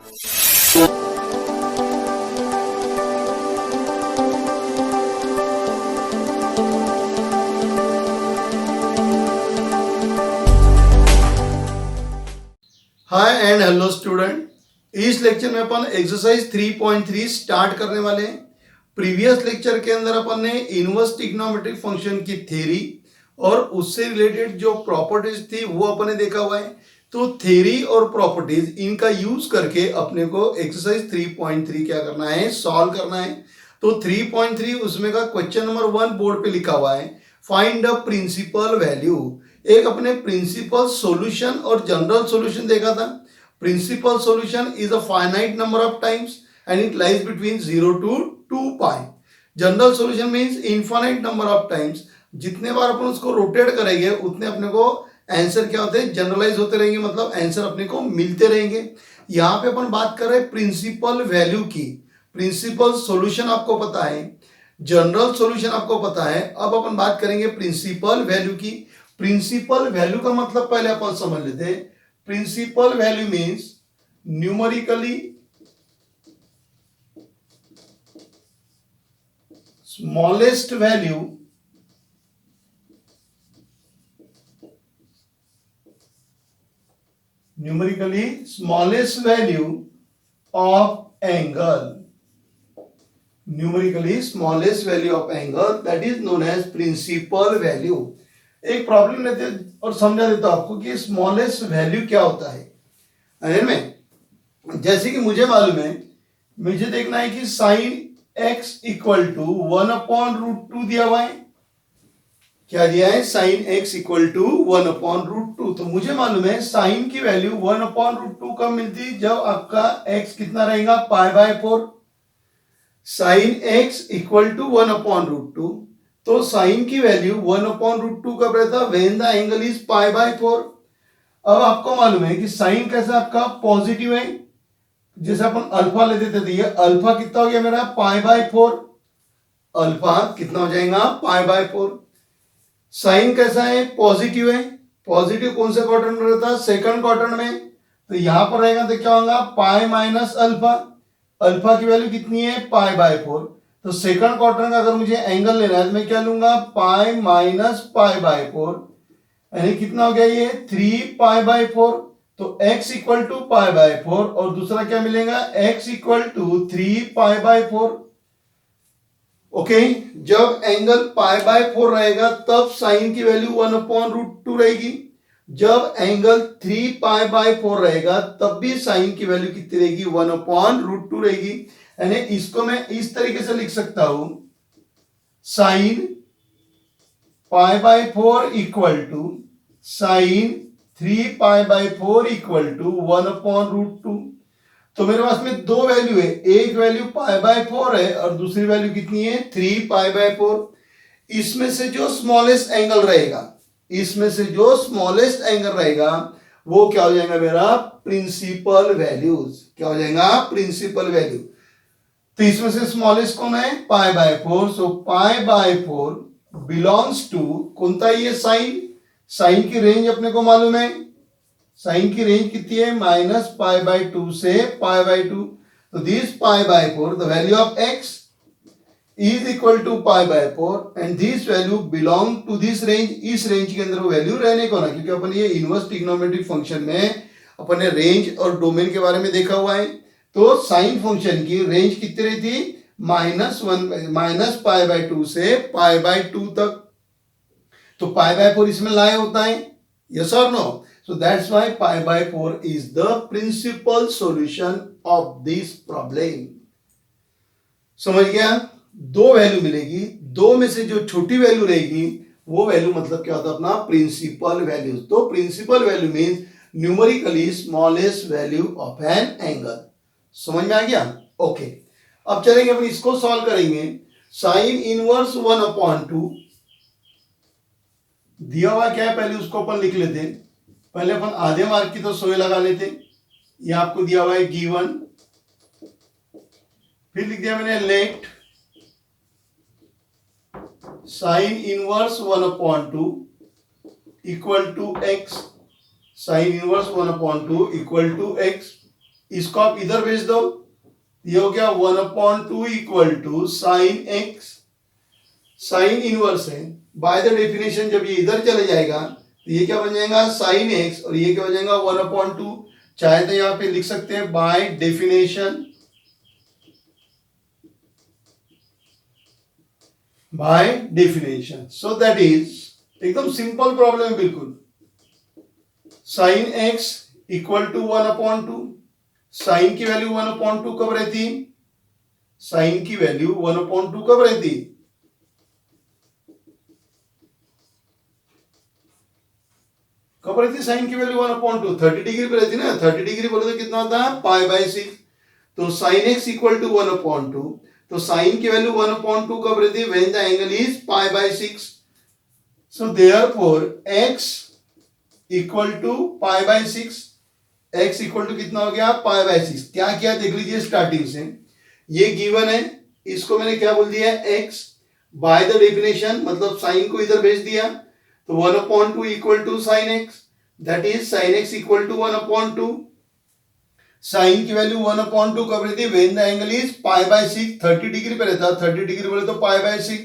Hi and hello student, इस lecture में अपन exercise 3.3 start करने वाले हैं। प्रीवियस लेक्चर के अंदर अपन ने इनवर्स ट्रिग्नोमेट्रिक फंक्शन की थ्योरी और उससे रिलेटेड जो प्रॉपर्टीज थी वो अपन ने देखा हुआ है। तो थ्योरी और प्रॉपर्टीज इनका यूज करके अपने को एक्सरसाइज 3.3 क्या करना है, सॉल्व करना है। तो 3.3 उसमें का क्वेश्चन नंबर 1 बोर्ड पे लिखा हुआ है, फाइंड द प्रिंसिपल वैल्यू। एक अपने प्रिंसिपल सॉल्यूशन और जनरल सॉल्यूशन देखा था। Principal solution is a finite number of times and it lies between 0 to 2 pi. General solution means infinite number of times, जितने बार अपन उसको रोटेट करेंगे उतने अपने को आंसर क्या होते हैं, जनरलाइज होते रहेंगे, मतलब आंसर अपने को मिलते रहेंगे। यहाँ पे अपन बात कर रहे हैं प्रिंसिपल वैल्यू की। प्रिंसिपल सॉल्यूशन आपको पता है, जनरल सॉल्यूशन आपको पता है, अब अपन बात करेंगे प्रिंसिपल वैल्यू की। प्रिंसिपल वैल्यू का मतलब पहले अपन समझ लेते हैं। Principal value means numerically smallest value of angle, numerically smallest value of angle, that is known as principal value. एक प्रॉब्लम लेते हैं और समझा देता हूं आपको कि स्मॉलेस्ट वैल्यू क्या होता है। अगर में जैसे कि मुझे मालूम है, मुझे देखना है कि साइन एक्स इक्वल टू 1/√2 दिया हुआ है। क्या दिया है? Sine x equal to 1/√2। तो मुझे मालूम है साइन की वैल्यू 1/√2 कब मिलती, जब आपका एक्स कितना रहेगा, π/4। साइन एक्स इक्वल टू 1/√2, तो साइन की वैल्यू 1/√2 कब रहता, व्हेन द एंगल इज π/4। अब आपको मालूम है कि साइन कैसा आपका पॉजिटिव है, जैसे अपन अल्फा लेते थे, तो ये अल्फा कितना हो गया मेरा, π/4। अल्फा कितना हो जाएगा, π/4। साइन कैसा है, पॉजिटिव है। पॉजिटिव कौन से क्वाड्रेंट में रहता है, सेकंड क्वाड्रेंट में। तो यहां पर रहेगा तो क्या होगा, पाई माइनस अल्फा। अल्फा की वैल्यू कितनी है, π/4। तो सेकंड क्वाड्रेंट का अगर मुझे एंगल लेना है तो मैं क्या लूंगा, पाई माइनस π/4, यानी कितना हो गया ये 3π/4। तो x इक्वल टू π/4 और दूसरा क्या मिलेगा, x इक्वल टू 3π/4। ओके, जब एंगल π/4 रहेगा तब साइन की वैल्यू 1/√2 रहेगी। जब एंगल 3π/4 रहेगा तब भी साइन की वैल्यू कितनी रहेगी, 1/√2 रहेगी। यानी इसको मैं इस तरीके से लिख सकता हूं, sine π/4 equal to sine 3π/4 equal to 1/√2। तो मेरे पास में दो वैल्यू है, एक वैल्यू π/4 है और दूसरी वैल्यू कितनी है, 3π/4। इसमें से जो स्मॉलेस्ट एंगल रहेगा, इसमें से जो स्मॉलेस्ट एंगल रहेगा वो क्या हो जाएगा मेरा, प्रिंसिपल वैल्यूज। क्या हो जाएगा, प्रिंसिपल वैल्यू। तो इसमें से स्मॉलेस्ट कौन है, π/4। सो π/4 बिलोंग्स टू कौन था, ये साइन। साइन की रेंज अपने को मालूम है, साइन की रेंज कितनी है, -π/2 से π/2। तो this π/4, the value of x is equal to π/4 and this value belong to this range. इस रेंज के अंदर वो वैल्यू रहने को ना, क्योंकि अपन ये इनवर्स ट्रिग्नोमेट्रिक फंक्शन में अपन ने रेंज और डोमेन के बारे में देखा हुआ है। तो साइन फंक्शन की रेंज कितनी रही थी, -π/2 से π/2 तक। तो π/4 इसमें लाए होता है, यस और no. So that's why π/4 is the principal solution of this problem. समझ गया? दो वैल्यू मिलेगी, दो में से जो छोटी वैल्यू रहेगी वो वैल्यू मतलब क्या होता है अपना, प्रिंसिपल वैल्यू। तो principal value means numerically smallest value of an angle. समझ में आ गया? ओके, अब चलेंगे अपन इसको सॉल्व करेंगे। साइन इनवर्स 1/2 दिया हुआ क्या है, पहले उसको अपन लिख लेते हैं। पहले अपन आधे मार्क की तो 100 लगा लेते। ये आपको दिया हुआ है गिवन, फिर लिख दिया मैंने let sine inverse 1/2 equal to x. Sine inverse 1/2 equal to x. इसको आप इधर भेज दो, ये हो गया 1/2 equal to sine x, sine inverse है। बाय द डेफिनेशन जब ये इधर चले जाएगा तो ये क्या बन जाएगा साइन एक्स, और ये क्या हो जाएगा 1/2। चाहे तो यहां पे लिख सकते हैं by definition, by definition. So that is एकदम सिंपल प्रॉब्लम है बिल्कुल। Sine x equal to 1/2, sine की वैल्यू 1/2 कब रहती, साइन की वैल्यू 1/2 कब रहती, कब रहती साइन की वैल्यू 1/2, 30 डिग्री पे रहती ना। 30 डिग्री बोले तो कितना होता है π/6। तो साइन एक्स इक्वल टू 1/2, तो साइन की वैल्यू 1/2 कब रहती है, when the angle is π/6। So therefore x equal to π/6, x equal to कितना हो गया π/6। क्या किया देख लीजिए स्टार्टिंग से, ये गिवन है, इसको मैंने क्या बोल दिया x बाय द डेफिनेशन, मतलब साइन को इधर भेज दिया, तो 1/2 equal to sine x, that is sine x equal to 1/2। Sine की वैल्यू 1/2 कब रहती है, when the angle is π/6, 30 degree पे रहता है, 30 डिग्री बोले तो π/6,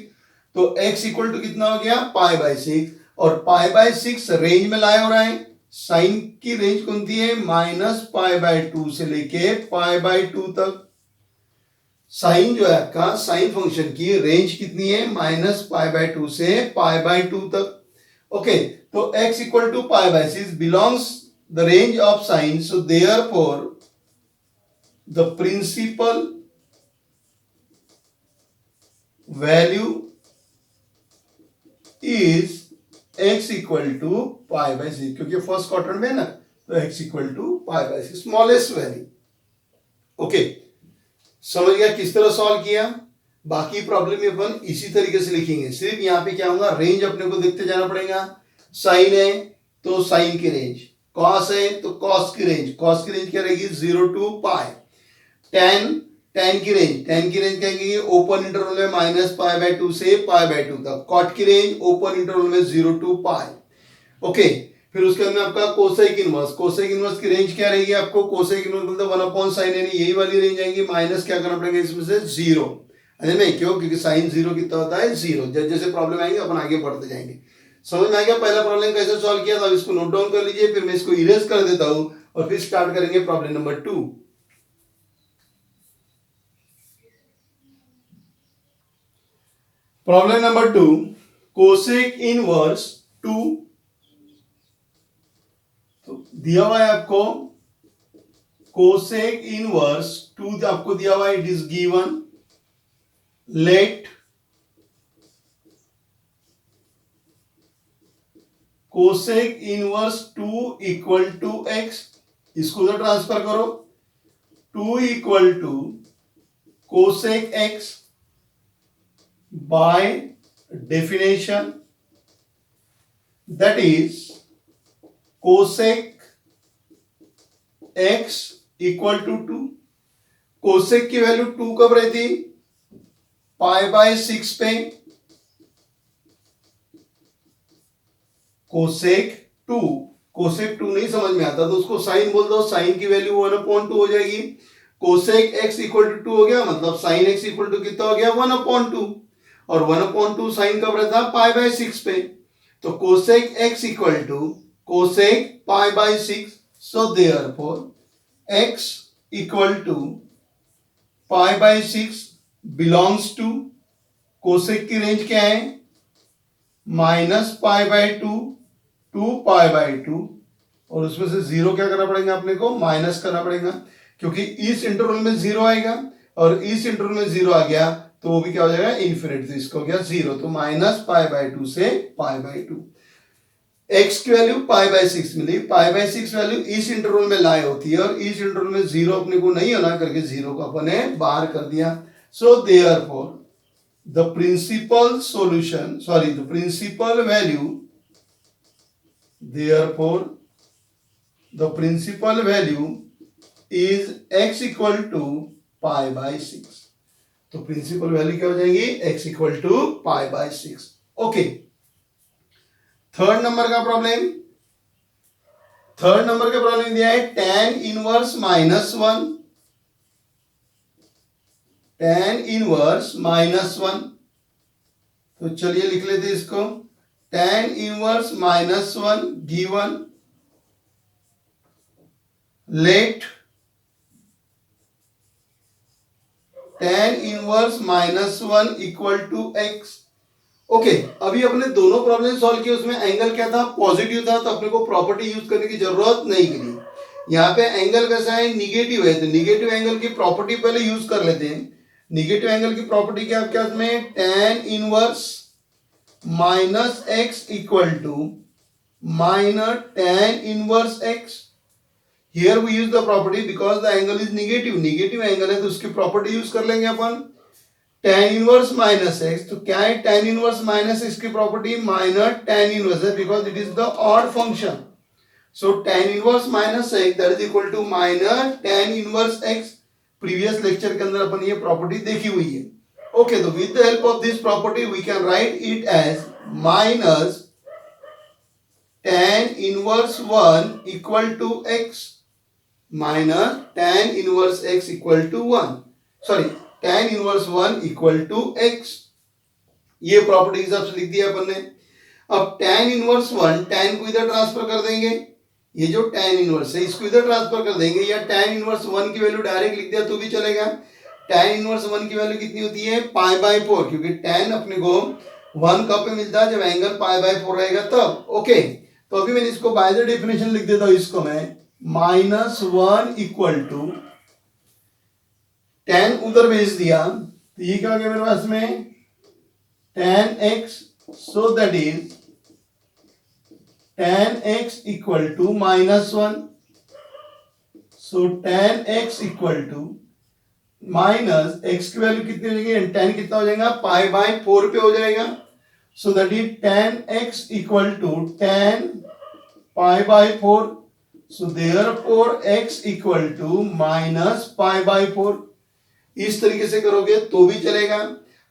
तो x इक्वल टू कितना हो गया π/6, और π/6 रेंज में लाया हो रहा है। साइन की रेंज कौन सी है, -π/2 से लेके π/2 तक। साइन जो है आपका, साइन फंक्शन की रेंज कितनी है, -π/2 से π/2 तक। ओके, तो x equal to π/6 belongs the range of sine, so therefore the principal value is x equal to π/6, क्योंकि फर्स्ट क्वाड्रेंट में है ना, तो x equal to π/6 smallest value. Okay, समझ गया किस तरह सॉल्व किया। बाकी प्रॉब्लम में अपन इसी तरीके से लिखेंगे, सिर्फ यहाँ पे क्या होगा, रेंज अपने को देखते जाना पड़ेगा। साइन है तो साइन की रेंज, कॉस है तो कॉस की रेंज, कॉस की रेंज क्या रहेगी 0 टू π। tan, tan की रेंज, tan की रेंज क्या रहेगी ओपन इंटरवल में -π/2 से π/2 तक। कॉट की रेंज ओपन इंटरवल में 0 टू π। ओके, फिर उसके अंदर आपका कोसेक इनवर्स, कोसेक इनवर्स की रेंज क्या रहेगी आपको, कोसेक इनवर्स बोलते 1/sin यानी यही वाली रेंज आएगी, माइनस क्या करना पड़ेगा इसमें से 0। नहीं, क्यों, क्योंकि साइन 0 कितना होता है 0। जैसे जैसे प्रॉब्लम आएंगे अपन आगे बढ़ते जाएंगे। समझ में आ गया पहला प्रॉब्लम कैसे सॉल्व किया था, इसको नोट डाउन कर लीजिए, फिर मैं इसको इरेज कर देता हूं और फिर स्टार्ट करेंगे problem number 2। Problem number 2, cosec inverse 2, तो दिया हुआ है आपको कोसेक इनवर्स 2 आपको दिया हुआ है, it is given. Let cosec inverse 2 equal to x, इसको उधर ट्रांसफर करो, 2 equal to cosec x by definition, that is cosec x equal to 2। Cosec की वैल्यू 2 कब रहती, π/6 पे। कोसेक 2, कोसेक 2 नहीं समझ में आता तो उसको साइन बोल दो, साइन की वैल्यू 1/2 हो जाएगी। कोसेक x इक्वल टू 2 हो गया, मतलब साइन x इक्वल टू कितना हो गया 1/2, और 1/2 साइन कब रहता π/6 पे। तो cosec x equal to cosec π/6, so therefore x equal to π/6 belongs to, cosec की रेंज क्या है -π/2 टू π/2, और उसमें से 0 क्या करना पड़ेगा अपने को, माइनस करना पड़ेगा, क्योंकि इस इंटरवल में 0 आएगा और इस इंटरवल में 0 आ गया तो वो भी क्या हो जाएगा इन्फिनिट, तो इसको हो गया 0, तो -π/2 से π/2। x की वैल्यू π/6 मिली, π/6 वैल्यू इस इंटरवल में लाई होती है और इस इंटरवल में 0 अपने को नहीं होना करके 0 को अपन ने बाहर कर दिया। So therefore the principal solution, sorry the principal value, therefore the principal value is x equal to π/6। तो प्रिंसिपल वैल्यू क्या हो जाएगी x equal to π/6। Okay, third number का प्रॉब्लम, थर्ड नंबर के प्रॉब्लम दिया है tan इनवर्स -1, tan इनवर्स -1। तो चलिए लिख लेते हैं इसको, tan inverse -1 given, let tan inverse -1 equal to x। Okay, अभी अपने दोनों प्रॉब्लम सॉल्व किए, उसमें एंगल क्या था, पॉजिटिव था, तो अपने को प्रॉपर्टी यूज करने की जरूरत नहीं की। यहाँ पे एंगल कैसा है, निगेटिव है, तो निगेटिव एंगल की प्रॉपर्टी पहले यूज कर लेते हैं। निगेटिव एंगल की प्रॉपर्टी क्या आपके हाथ में, tan inverse -x equal to minus tan inverse x। Here we use the property because the angle is negative, negative angle है तो उसकी प्रॉपर्टी यूज कर लेंगे अपन। tan इनवर्स -x, तो क्या है tan इनवर्स -x की प्रॉपर्टी, माइनस tan इनवर्स है because it is the odd function. So tan inverse -x that is equal to minus tan inverse x। Previous lecture के अंदर अपन ये प्रॉपर्टी देखी हुई है। ओके, तो with the help of this property we can write it as minus tan inverse 1 equal to x, minus tan inverse x equal to 1, sorry tan inverse 1 equal to x। ये property के हिसाब से लिख दिया अपन ने। अब tan inverse 1, tan को इधर ट्रांसफर कर देंगे, ये जो tan इनवर्स है इसको इधर ट्रांसफर कर देंगे, या tan इनवर्स 1 की वैल्यू डायरेक्ट लिख दिया तो भी चलेगा। tan इनवर्स 1 की वैल्यू कितनी होती है, π/4, क्योंकि tan अपने को 1 कब पे मिलता है, जब एंगल π/4 रहेगा तब। ओके, तो अभी मैंने इसको बाय द डेफिनेशन लिख देता हूं, इसको मैं -1 इक्वल टू tan उधर भेज दिया, तो ये क्या हो गया मेरे पास में, tan x, so that is tan x equal to -1। So tan x equal to minus x की वैल्यू कितनी हो जाएगी, tan कितना हो जाएगा, π/4 पे हो जाएगा। So that is tan x equal to tan π/4। So therefore x equal to minus π/4। इस तरीके से करोगे तो भी चलेगा,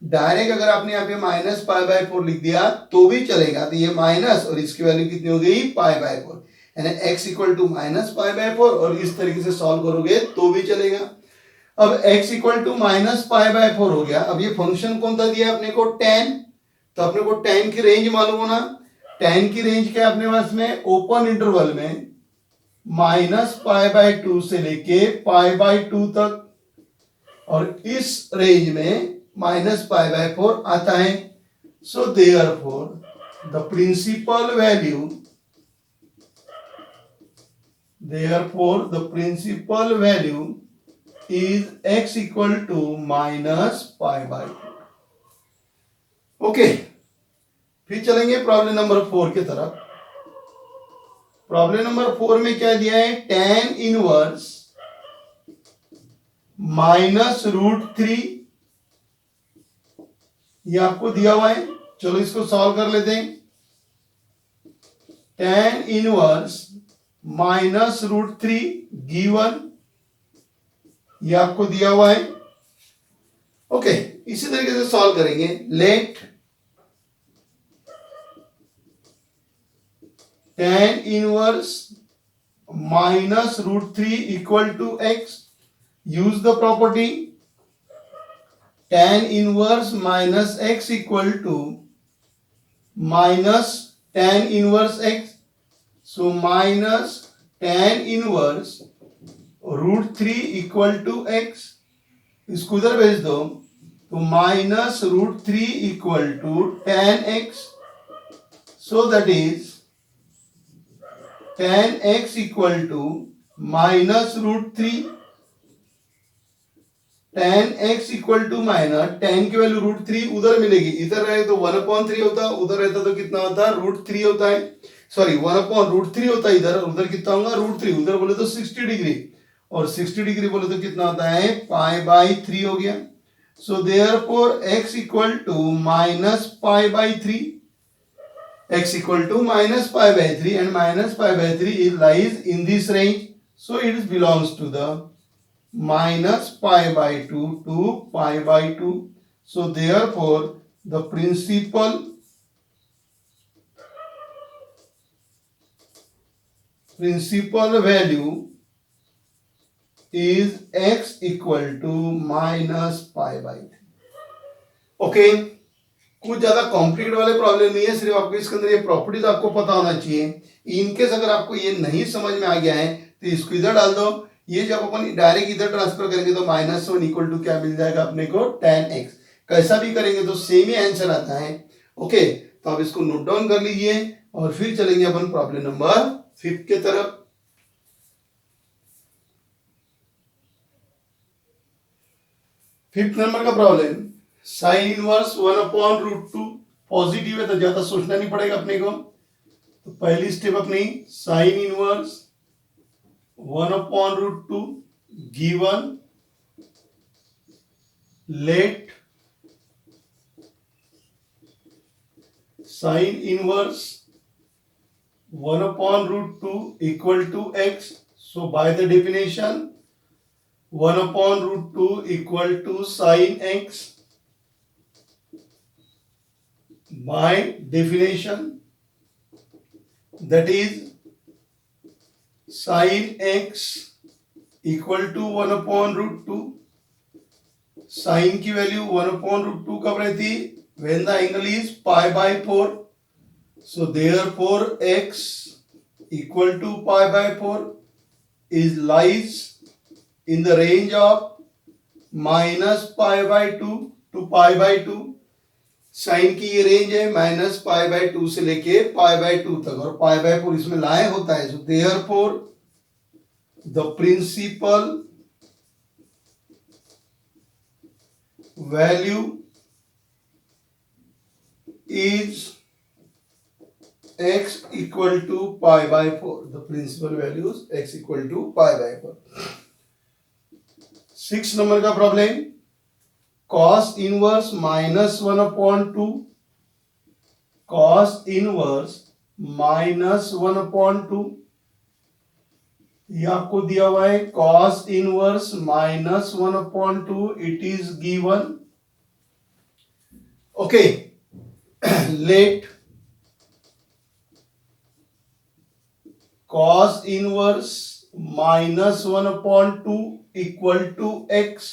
डायरेक्ट अगर आपने यहाँ पे -π/4 लिख दिया तो भी चलेगा। तो ये माइनस और इसकी वैल्यू कितनी हो गई, π/4, यानी x इक्वल टू -π/4, और इस तरीके से सॉल्व करोगे तो भी चलेगा। अब x इक्वल टू -π/4 हो गया। अब ये फंक्शन कौन सा दिया अपने को, tan, तो अपने को tan की रेंज मालूम होना। tan की रेंज क्या अपने पास में, ओपन इंटरवल में -π/2 से लेके π/2 तक, और इस रेंज में -π/4 आता है। So therefore the principal value is x equal to -π/2। Okay, फिर चलेंगे प्रॉब्लम नंबर 4 की तरफ। प्रॉब्लम नंबर 4 में क्या दिया है, tan इनवर्स -√3, ये आपको दिया हुआ है। चलो इसको सॉल्व कर लेते हैं। tan इनवर्स -√3 गिवन, ये आपको दिया हुआ है। ओके, इसी तरीके से सॉल्व करेंगे। Let tan inverse -√3 equal to x, use the property tan inverse minus x equal to minus tan inverse x, so minus tan inverse √3 equal to x, इसको उधर भेज दो तो -√3 equal to tan x, so that is tan x equal to -√3, tan x equal to minus, tan की वैल्यू √3 उधर मिलेगी, इधर रहे तो 1/3 होता, उधर रहता तो कितना होता, √3 होता है, सॉरी 1/√3 होता है इधर, उधर कितना होगा √3, उधर बोले तो 60 डिग्री, और 60 डिग्री बोले तो कितना होता है π/3 हो गया। So therefore x equal to -π/3, x equal to -π/3 and -π/3 is lies in this range, so it belongs to the -π/2 to π/2. So therefore the principal principal value is x equal to minus pi by three. Okay, कुछ ज्यादा complicated वाले problem नहीं है, सिर्फ आपको इसके अंदर ये प्रॉपर्टीज आपको पता होना चाहिए। इनकेस अगर आपको ये नहीं समझ में आ गया है तो इसको इधर डाल दो। ये जब अपन डायरेक्ट इधर ट्रांसफर करेंगे तो माइनस वन इक्वल टू क्या मिल जाएगा अपने को, tan x। कैसा भी करेंगे तो सेम ही आंसर आता है। ओके, तो आप इसको नोट डाउन कर लीजिए और फिर चलेंगे अपन प्रॉब्लम नंबर 5 के तरफ। फिफ्थ नंबर का प्रॉब्लम, साइन इनवर्स 1/√2 पॉजिटिव है तो ज्यादा सोचना नहीं पड़ेगा अपने को। तो पहली स्टेप अपनी sine inverse 1/√2 given let sine inverse 1/√2 equal to x। So by the definition 1/√2 equal to sine x। By definition, that is sin x equal to 1/√2। sin की वैल्यू 1/√2 कब रहती, when the angle is pi by 4। so therefore x equal to pi by 4 is lies in the range of minus pi by 2 to pi by 2। Sine की ये range है minus pi by 2 से लेके pi by 2 तक, और पाई by 4 इसमें लाए होता है। So therefore the principal value is x equal to pi by 4। The principal value x equal to pi by 4। 6 number का problem, cos inverse minus 1/2 cos inverse minus 1/2 ये आपको दिया हुआ है। cos inverse minus 1/2 it is given. Okay, let cos inverse minus 1/2 equal to x।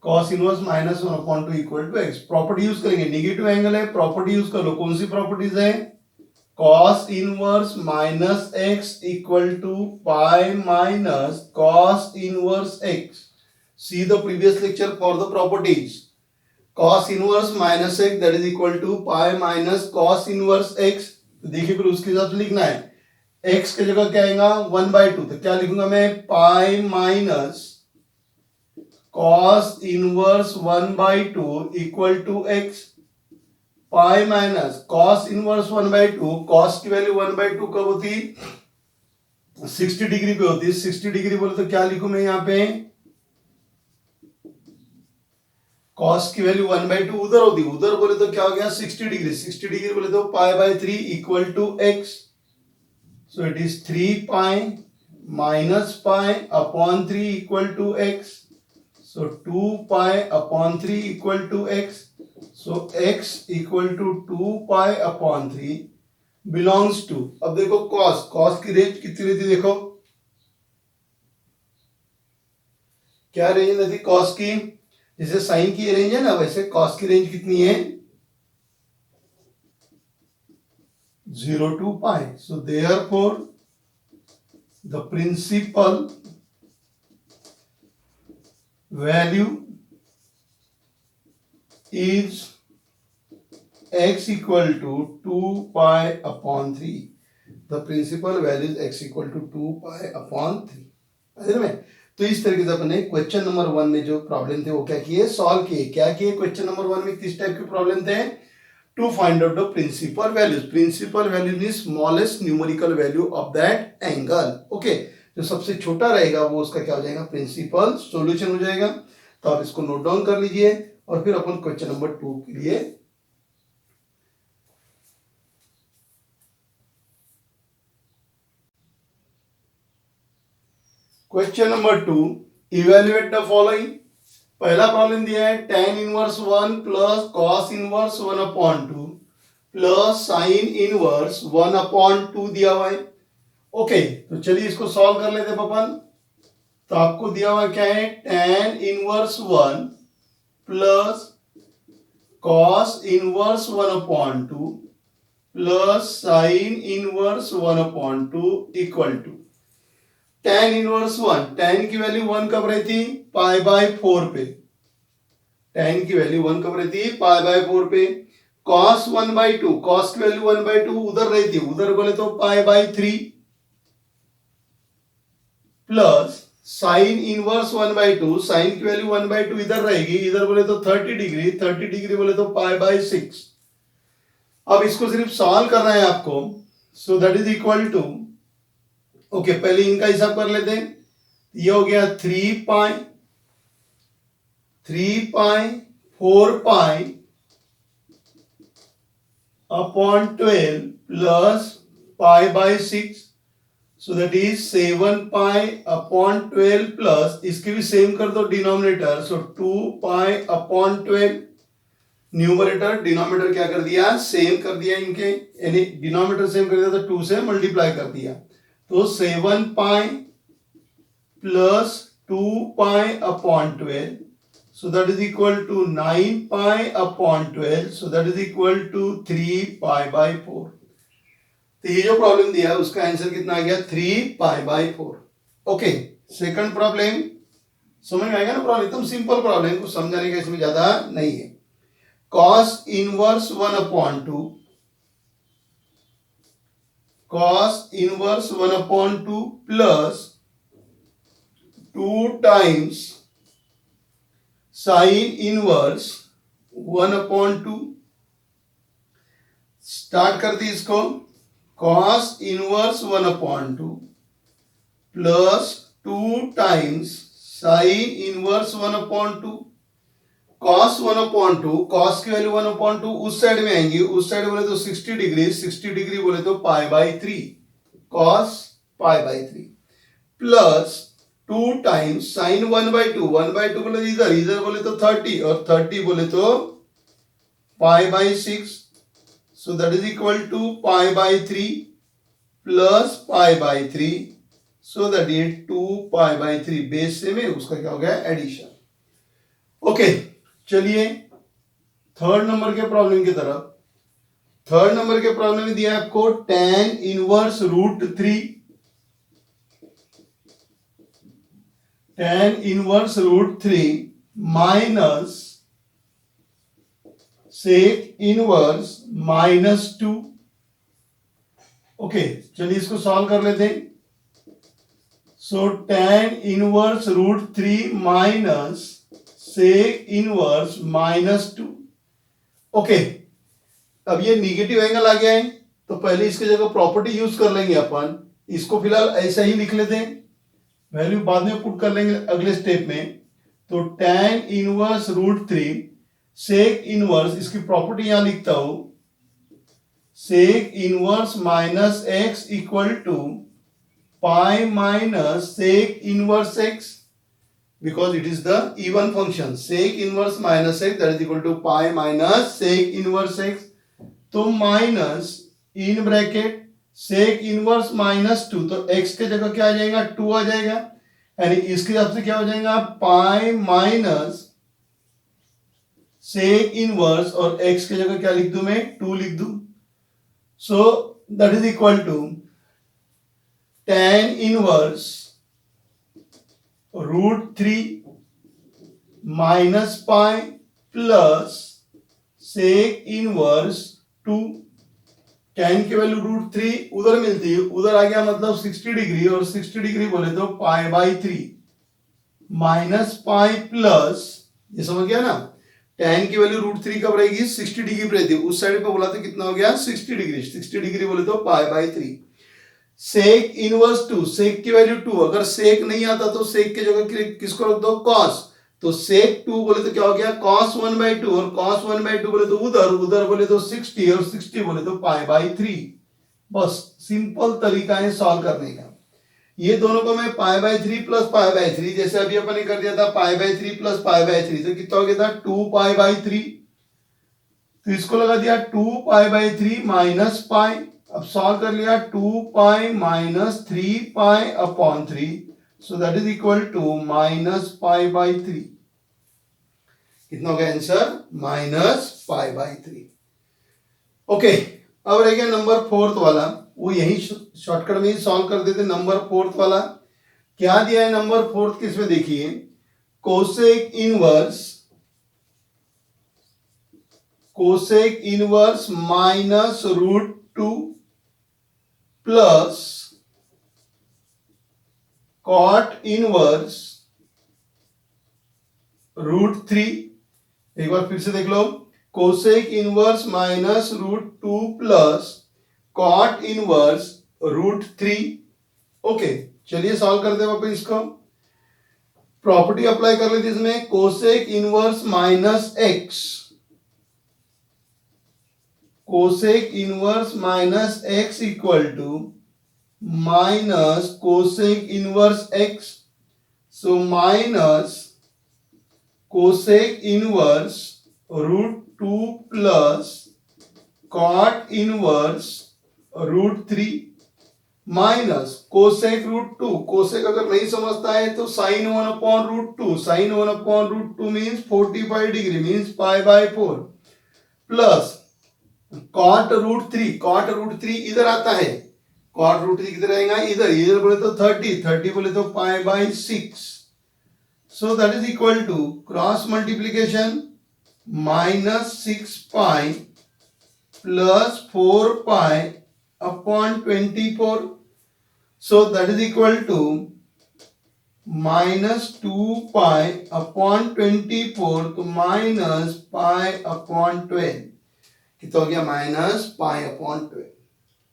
cos inverse minus 1/2 equal to x। Property use करेंगे, negative angle है, property use कर लो। कौन सी प्रॉपर्टीज है, cos inverse minus x equal to pi minus cos inverse x। See the previous lecture for the properties. cos inverse minus x that is equal to pi minus cos inverse x। तो देखिए फिर उसके हिसाब से लिखना है। x की जगह क्या आएगा 1/2, तो क्या लिखूंगा मैं, pi minus cos inverse 1/2 equal to x। Pi minus cos inverse 1/2, cos की वैल्यू 1/2 कब होती, 60 डिग्री पे होती है। 60 डिग्री बोले तो क्या लिखूं मैं यहाँ पे, cos की वैल्यू 1/2 उधर होती, उधर बोले तो क्या हो गया 60 डिग्री। 60 डिग्री बोले तो pi by 3 equal to x। So it is 3 pi minus pi upon 3 equal to x। So 2 pi upon 3 equal to x. So x equal to 2 pi upon 3 belongs to, अब देखो cos की range कितनी रहती, देखो क्या range रहती cos की, जैसे sin की रेंज है ना, वैसे cos की रेंज कितनी है 0 to pi। So therefore the principal value is x equal to 2 pi upon 3। the principal value is x equal to 2 pi upon 3। समझ में? तो इस तरीके से अपने क्वेश्चन नंबर 1 में जो प्रॉब्लम थे वो क्या किए, सॉल्व किए। क्या किए क्वेश्चन नंबर 1 में, किस टाइप के प्रॉब्लम थे, to find out the principal values. Principal value means smallest numerical value of that angle. Okay, जो सबसे छोटा रहेगा वो उसका क्या हो जाएगा, प्रिंसिपल सॉल्यूशन हो जाएगा। तो आप इसको नोट डाउन कर लीजिए और फिर अपन क्वेश्चन नंबर 2 के लिए question number 2, evaluate the following. पहला प्रॉब्लम दिया है tan inverse 1 plus cos inverse 1/2 plus sin inverse 1/2 दिया हुआ है। ओके, तो चलिए इसको सॉल्व कर लेते हैं अपन। तो आपको दिया हुआ क्या है, tan inverse 1 plus cos inverse 1/2 plus sine inverse 1/2 equal to tan inverse 1, tan की वैल्यू 1 कब रहती, π/4 पे। tan की वैल्यू 1 कब रहती, π/4 पे। cos 1/2, cos की वैल्यू 1/2 उधर रहती, उधर बोले तो π/3 प्लस साइन इनवर्स 1/2, साइन की वैल्यू 1/2 इधर रहेगी, इधर बोले तो 30 डिग्री, 30 डिग्री बोले तो π/6। अब इसको सिर्फ सॉल्व करना है आपको, so that is equal to, okay पहले इनका हिसाब कर लेते हैं। ये हो गया 3π 4π upon 12 plus π/6, so that is 7π upon 12 plus, इसकी भी सेम कर दो denominator, so 2π upon 12। Numerator denominator क्या कर दिया, सेम कर दिया इनके, यानी डिनोमिनेटर सेम कर दिया तो 2 से मल्टीप्लाई कर दिया, तो 7π plus 2π upon 12, so that is equal to 9π upon 12, so that is equal to 3π/4। तो ये जो प्रॉब्लम दिया है उसका आंसर कितना आ गया, 3π/4। ओके, सेकंड प्रॉब्लम समझ में आएगा ना, प्रॉब्लम एकदम सिंपल प्रॉब्लम, कुछ समझाने का इसमें ज्यादा नहीं है। cos inverse 1/2, cos inverse 1/2 plus 2 times sine inverse 1/2। Start करती इसको, cos inverse 1/2 plus 2 times sine inverse 1/2। cos 1/2, cos की वैल्यू 1/2 उस साइड में आएंगी, उस साइड बोले तो 60 डिग्री, 60 डिग्री बोले तो π/3, cos π/3 प्लस 2 टाइम्स साइन 1/2, 1/2 बोले तो इधर, इधर बोले तो 30 और 30 बोले तो π/6, so that is equal to π/3 plus π/3, so that is 2π/3। Base से में उसका क्या हो गया, एडिशन। ओके, चलिए थर्ड नंबर के प्रॉब्लम की तरफ। थर्ड नंबर के प्रॉब्लम में दिया है आपको tan inverse √3, tan inverse √3 minus sec inverse -2। Okay, चलिए इसको सॉल्व कर लेते हैं। So tan inverse √3 minus sec inverse -2। Okay, अब ये निगेटिव एंगल आ गया है, तो पहले इसकी जगह प्रॉपर्टी यूज कर लेंगे अपन। इसको फिलहाल ऐसा ही लिख लेते हैं, वैल्यू बाद में पुट कर लेंगे अगले स्टेप में। तो tan इनवर्स √3 सेक इनवर्स, इसकी प्रॉपर्टी यहां लिखता हूं, sec inverse minus x equal to pi minus sec inverse x, because it is the even function, sec inverse minus x that is equal to pi minus sec inverse x। तो minus in bracket sec inverse -2, तो x के जगह क्या आ जाएगा, 2 आ जाएगा, यानी इसके हिसाब से क्या हो जाएगा, पाई माइनस sec इनवर्स, और x के जगह क्या लिख दूं मैं, 2 लिख दूं। So that is equal to tan inverse √3 minus pi plus sec inverse 2। tan की वैल्यू √3 उधर मिलती है, उधर आ गया मतलब 60 डिग्री, और 60 डिग्री बोले तो π/3 माइनस पाई प्लस, ये समझ गया ना, tan की वैल्यू √3 कब रहेगी, 60 डिग्री पर रहती है, उस साइड पे बोला तो कितना हो गया, 60 डिग्री, 60 डिग्री बोले तो π/3। सेक इनवर्स 2, सेक की वैल्यू 2, अगर सेक नहीं आता तो सेक की जगह किसको रख दो, cos, तो सेक 2 बोले तो क्या हो गया, cos 1/2, और cos 1/2 बोले तो उधर, उधर बोले तो 60, और 60 बोले तो π/3। बस सिंपल तरीका है सॉल्व करने का। ये दोनों को मैं π/3 प्लस π/3, जैसे अभी अपन ने कर दिया था π/3 प्लस π/3, तो कितना हो गया था, 2π/3। तो इसको लगा दिया 2π/3 माइनस पाई, अब सॉल्व कर लिया, 2 pi minus 3 pi upon 3, so that is equal to minus pi by 3। कितना हो गया answer? Minus pi by 3। Okay, अब रह गया नंबर फोर्थ वाला, वो यही शॉर्टकट में ही सॉल्व कर देते। नंबर फोर्थ वाला क्या दिया है? नंबर फोर्थ किसमें देखिए, cosec inverse minus root 2 plus cot inverse root 3। एक बार फिर से देख लो, cosec inverse minus root 2 plus cot inverse root 3। Okay, चलिए सॉल्व करते हैं वापस इसको। प्रॉपर्टी अप्लाई कर लेते इसमें, cosec inverse minus x, cosec inverse minus x equal to minus cosec inverse x, so minus cosec inverse root 2 plus cot inverse root 3 minus cosec root 2। Cosec अगर नहीं समझता है तो sine 1 upon root 2, sine 1 upon root 2 means 45 degree, means pi by 4 plus cot root 3। Cot root 3 इधर आता है, cot root 3 किधर आएगा? इधर। इधर बोले तो 30, 30 बोले तो pi by 6, so that is equal to cross multiplication minus 6 pi plus 4 pi upon 24, so that is equal to minus 2 pi upon 24, तो माइनस पाई अपॉन 12। कितना हो गया? Minus pi upon 12।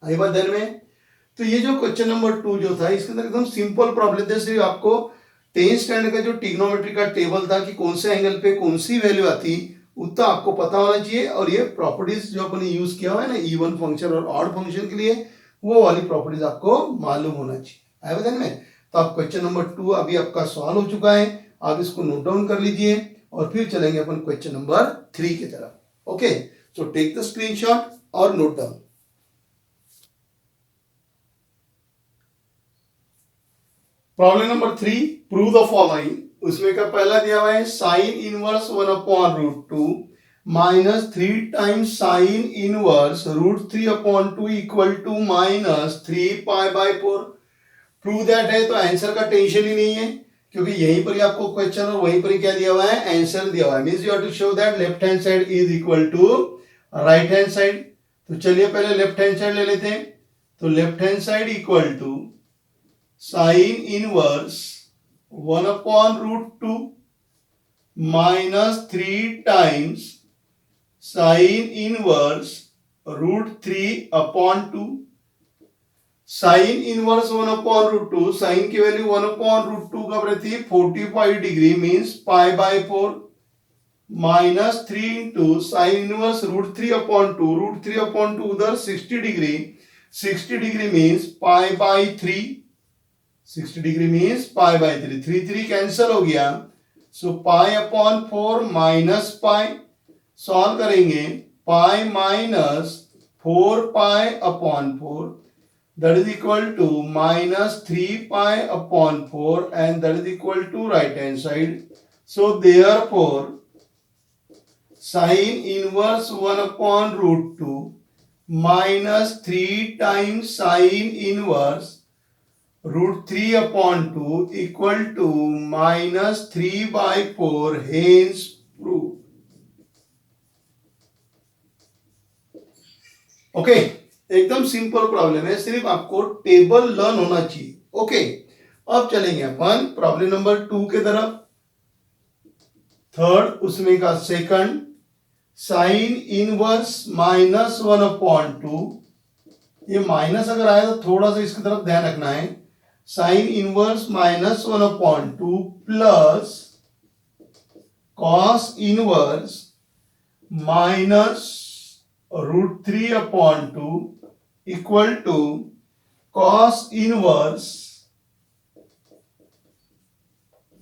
आई बात ध्यान में? तो ये जो क्वेश्चन नंबर 2 जो था, इसके अंदर एकदम सिंपल प्रॉब्लम था। सिर्फ आपको 10th स्टैंडर्ड का जो ट्रिग्नोमेट्री का टेबल था कि कौन से एंगल पे कौन सी वैल्यू आती, उतना आपको पता होना चाहिए। और ये प्रॉपर्टीज जो अपने यूज किया हुआ है ना, इवन फंक्शन और ऑड फंक्शन के लिए, वो वाली प्रॉपर्टीज आपको मालूम होना चाहिए। आया ध्यान में? तो आप क्वेश्चन नंबर 2 अभी आपका सॉल्व हो चुका है, आप इसको नोट डाउन कर लीजिए और फिर चलेंगे अपन क्वेश्चन नंबर 3 की तरफ। Okay, so take the screenshot और note down. Problem number 3, prove the following. उसमें का पहला दिया हुआ है sine inverse 1 upon root 2 minus 3 times sine inverse root 3 upon 2 equal to minus 3 pi by 4। Prove that है तो आंसर का टेंशन ही नहीं है, क्योंकि यहीं पर ही आपको क्वेश्चन और वहीं पर ही क्या दिया हुआ है? आंसर दिया हुआ है। Means you have to show that left hand side is equal to right hand side. तो चलिए पहले लेफ्ट हैंड साइड ले लेते हैं। तो left hand side equal to sine inverse 1 upon root 2 minus 3 times sine inverse root 3 upon 2। Sine inverse 1 upon root 2, sine की value 1 upon root 2 कब रहती है? 45 degree, means pi by 4 minus 3 into sine inverse root 3 upon 2, root 3 upon 2 उधर 60 degree, 60 degree means pi by 3, 60 degree means pi by 3, 3 3 cancel हो गया, so pi upon 4 minus pi. Solve करेंगे, pi minus 4 pi upon 4, that is equal to minus 3 pi upon 4, and that is equal to right hand side. So therefore sin inverse 1 upon root 2 minus 3 times sin inverse root 3 upon 2 equal to minus 3 by 4, hence proved. Okay, एकदम simple problem है, सिर्फ आपको table learn होना चाहिए। Okay, अब चलेंगे अपन problem number 2 के तरफ। थर्ड, उसमें का second, sign inverse minus 1 upon 2। ये माइनस अगर आया तो थोड़ा सा इसकी तरफ ध्यान रखना है। Sine inverse minus 1 upon 2 plus cos inverse minus root 3 upon 2 equal to cos inverse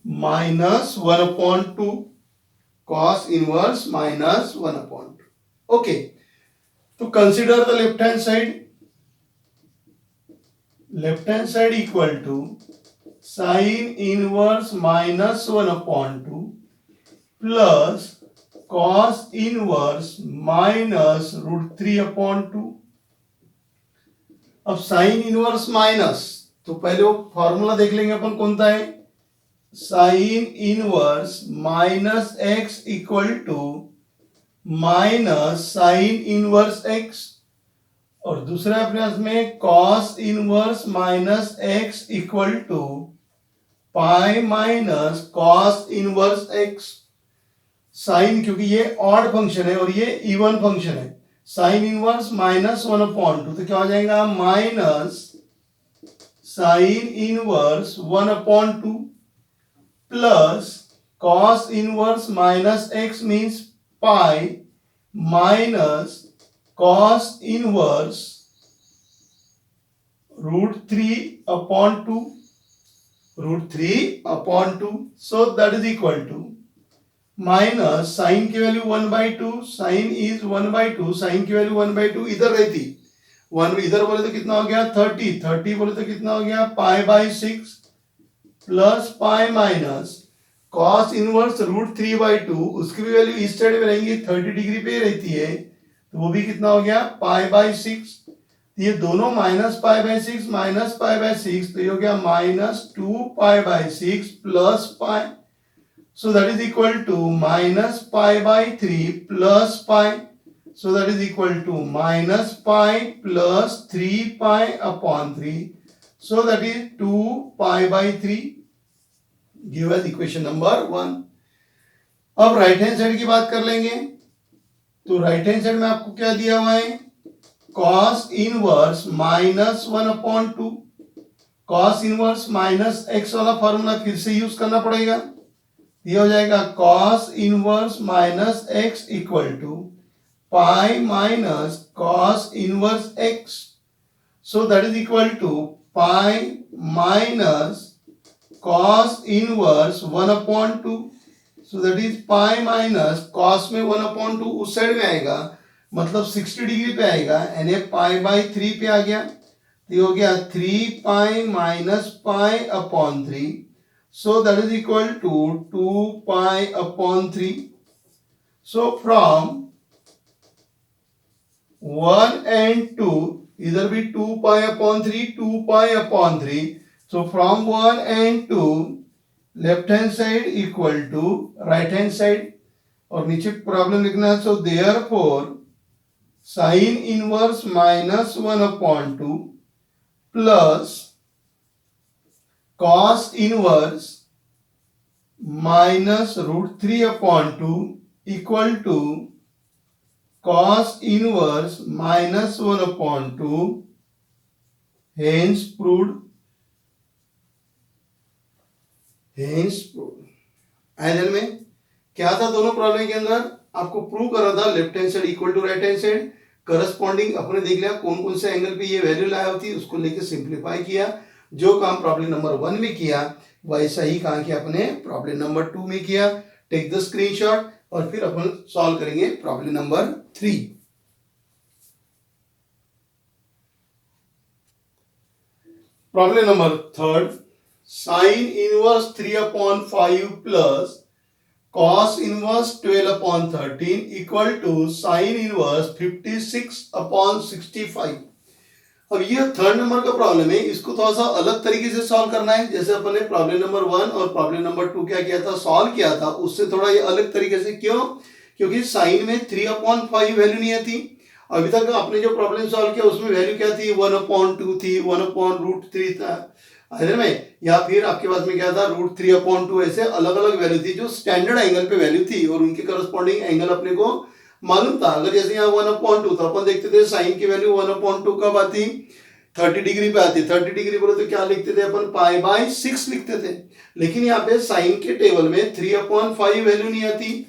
minus 1 upon 2, cos inverse minus 1 upon 2। Okay, तो consider the left hand side. Left hand side equal to sine inverse minus 1/2 plus cos inverse minus √3/2। अब sign inverse minus, तो पहले वो formula देख लेंगे अपन कौन सा है। Sine inverse minus x equal to minus sine inverse x, और दूसरा अपने पास में cos inverse minus x equal to pi minus cos inverse x. Sine, क्योंकि ये ऑड फंक्शन है और ये इवन फंक्शन है, साइन इनवर्स माइनस 1/2, तो क्या हो जाएगा minus sine inverse 1/2 plus cos inverse minus x means pi minus cos inverse √3/2, √3/2, so that is equal to minus sign की वैल्यू 1/2, साइन इज 1/2, साइन की वैल्यू 1/2 इधर रहती, 1 इधर बोले तो कितना हो गया 30 बोले तो कितना हो गया π/6 plus pi minus cos inverse √3/2, उसकी भी वैल्यू इस साइड में रहेंगी 30 डिग्री पे रहती है, तो वो भी कितना हो गया π/6। ये दोनों -π/6 -π/6, तो ये हो गया -2π/6 plus pi, so that is equal to -π/3 plus pi, so that is equal to -π plus 3π/3, so that is 2π/3, give as equation number 1। अब राइट हैंड साइड की बात कर लेंगे, तो राइट हैंड साइड में आपको क्या दिया हुआ है, cos inverse minus 1/2, cos inverse minus x वाला फॉर्मूला फिर से यूज करना पड़ेगा, ये हो जाएगा cos inverse minus x equal to pi minus cos inverse x, so that is equal to pi minus cos inverse 1/2, so that is pi minus cos में 1/2 उस साइड में आएगा, मतलब 60 डिग्री पे आएगा, यानी π/3 पे आ गया, तो ये हो गया 3π minus π/3, so that is equal to 2π/3। so from 1 and 2 इधर भी 2π/3 2π/3, so from 1 and 2 left hand side equal to right hand side, और नीचे प्रॉब्लम लिखना है, so therefore sine inverse minus 1/2 plus cos inverse minus √3/2 equal to cos inverse minus 1/2, hence proved, hence proved. आइडल में क्या था, दोनों प्रॉब्लम के अंदर आपको प्रूव करना था left hand side equal to right hand side, corresponding अपने देख लिया कौन कौन से एंगल पे ये वैल्यू लाया होती है, उसको लेके सिंप्लीफाई किया, जो काम प्रॉब्लम नंबर 1 में किया वैसा ही काम किया अपने प्रॉब्लम नंबर 2 में किया। टेक द स्क्रीनशॉट और फिर अपन सॉल्व करेंगे problem number 3। Problem number 3, sine inverse 3/5 plus cos inverse 12/13 equal to sine inverse 56/65। अब ये थर्ड नंबर का प्रॉब्लम है, इसको थोड़ा सा अलग तरीके से सॉल्व करना है, जैसे अपन ने प्रॉब्लम नंबर 1 और प्रॉब्लम नंबर 2 क्या किया था, सॉल्व किया था, उससे थोड़ा ये अलग तरीके से। क्यों? क्योंकि साइन में 3/5 वैल्यू नहीं आती, अभी तक आपने जो प्रॉब्लम सॉल्व किया उसमें वैल्यू क्या थी, 1/2 थी, 1/√3 था इधर में, या फिर आपके पास में क्या था √3/2, ऐसे अलग अलग वैल्यू थी जो स्टैंडर्ड एंगल पे वैल्यू थी और उनके करस्पॉन्डिंग एंगल अपने को मालूम था। अगर जैसे यहाँ 1/2 तो अपन देखते थे साइन की वैल्यू 1/2 कब आती, 30 डिग्री पे आती, 30 डिग्री बोले तो क्या लिखते थे अपन, π/6 लिखते थे, लेकिन यहाँ पे साइन के टेबल में 3/5 वैल्यू नहीं आती,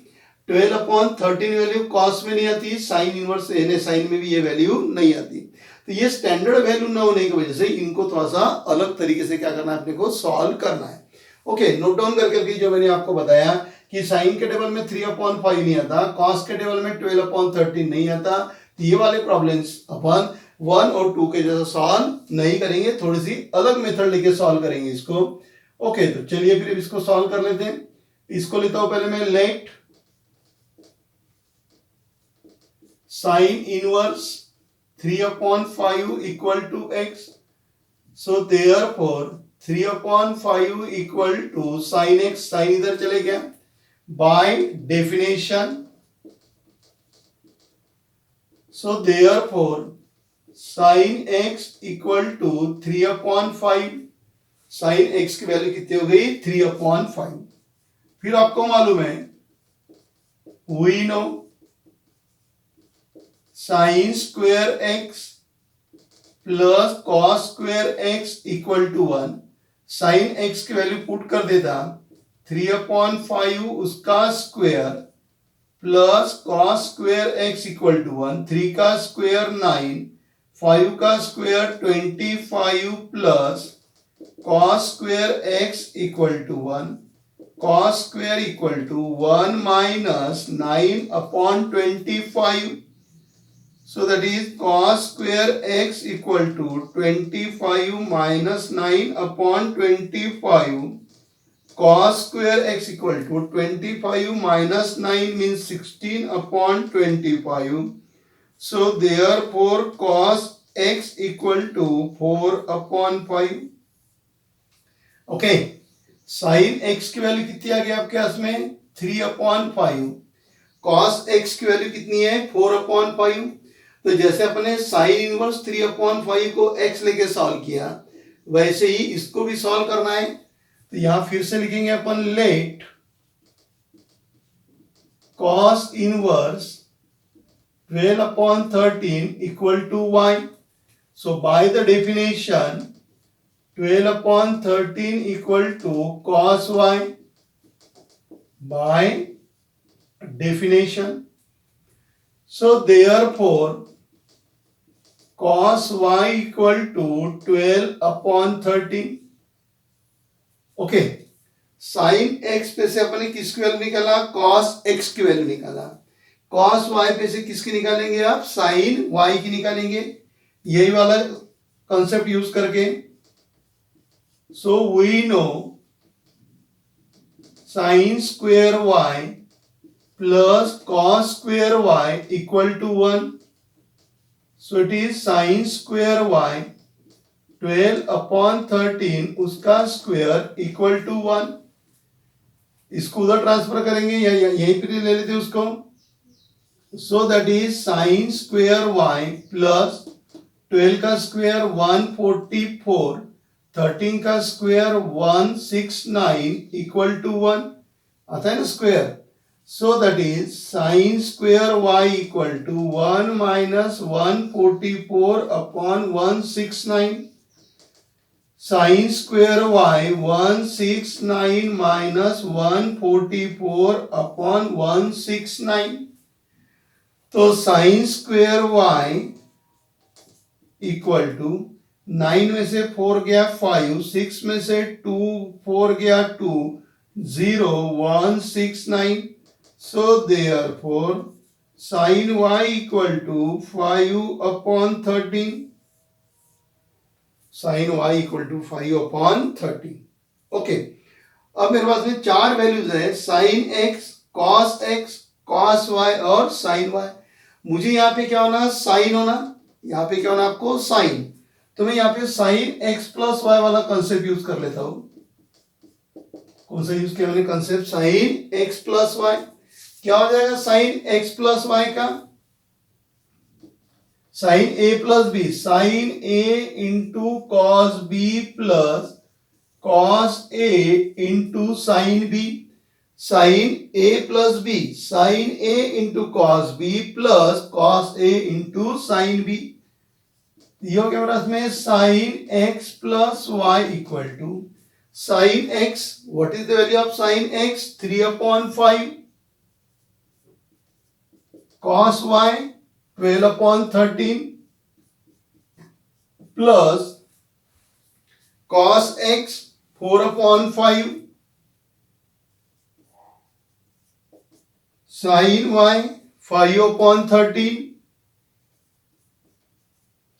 12/13 वैल्यू कॉस में नहीं आती, साइन इनवर्स साइन में भी ये वैल्यू नहीं आती, तो ये स्टैंडर्ड वैल्यू न होने की वजह से इनको थोड़ा सा अलग तरीके से क्या करना है, अपने को सॉल्व करना है। ओके, नोट डाउन करके जो मैंने आपको बताया कि साइन के टेबल में 3/5 नहीं आता, कॉस के टेबल में 12/13 नहीं आता, तो ये वाले प्रॉब्लम्स अपन 1 और 2 के जैसा सॉल्व नहीं करेंगे, थोड़ी सी अलग मेथड लेके सॉल्व करेंगे इसको। ओके, तो चलिए फिर इसको सॉल्व कर लेते हैं। इसको लेता हूं पहले मैं, let sine inverse 3/5 equal to x, so therefore 3/5 equal to sine x, sine इधर चले गया, by definition, so therefore sin x equal to 3/5, sin x की वैल्यू कितनी हो गई 3/5। फिर आपको मालूम है, we know sin square x plus cos square x equal to 1। sin x की वैल्यू पुट कर देता 3/5 उसका square plus cos square x equal to 1, 3 का स्क्वायर 9, 5 का square 25 plus cos square x equal to 1, cos square equal to 1 minus 9/25, so that is cos square x equal to 25 minus 9/25, cos square x equal to 25 minus 9 means 16/25. So therefore cos x equal to 4/5. Okay, sin x की value कितनी आ गई आपके पास में 3/5, cos x की value कितनी है 4/5। तो जैसे अपने साइन इनवर्स 3/5 को x लेके सॉल्व किया, वैसे ही इसको भी सॉल्व करना है। तो यहां फिर से लिखेंगे अपन, let cos inverse 12/13 equal to y, so by the definition 12/13 equal to cos y, by definition, so therefore cos y equal to 12/13। Okay, sine x पे से अपने किसकी वैल्यू निकाला, cos x की वैल्यू निकाला, cos y पे से किसकी निकालेंगे आप, साइन y की निकालेंगे, यही वाला कंसेप्ट यूज करके। So we know sine square y plus cos square y equal to 1, so it is sine square y 12/13 उसका स्क्वायर इक्वल टू 1। इसको उधर ट्रांसफर करेंगे या यहीं पर ले लेते उसको, सो that is sine square y plus 12 का स्क्वायर 144, 13 का स्क्वायर 169 इक्वल टू 1 आता है ना square, so that is sine square y equal to 1 minus 144/169, sine square y 169 minus 144/169। तो sine square y equal to 9 में से 4 गया 5, 6 में से 2 4 गया 2, 0 169, so therefore sine y equal to 5/13, sine y equal to 5/13। Okay, अब मेरे पास में चार वैल्यूज है, sine x, cos x, cos y और साइन y। मुझे यहाँ पे क्या होना, साइन होना, यहाँ पे क्या होना आपको, साइन। तो मैं यहाँ पे साइन x प्लस y वाला कंसेप्ट यूज कर लेता हूं। कौन सा यूज किया मैंने concept, sine x plus y। क्या हो जाएगा साइन x प्लस y का, sine a plus b, sine a into cos b plus cos a into sine b, sine a plus b, sine a into cos b plus cos a into sine b। ये हो गया मेरे में sine x plus y equal to sine x, what is the value of sine x 3/5, cos y 12/13 plus cos x 4/5, sin y 5/13,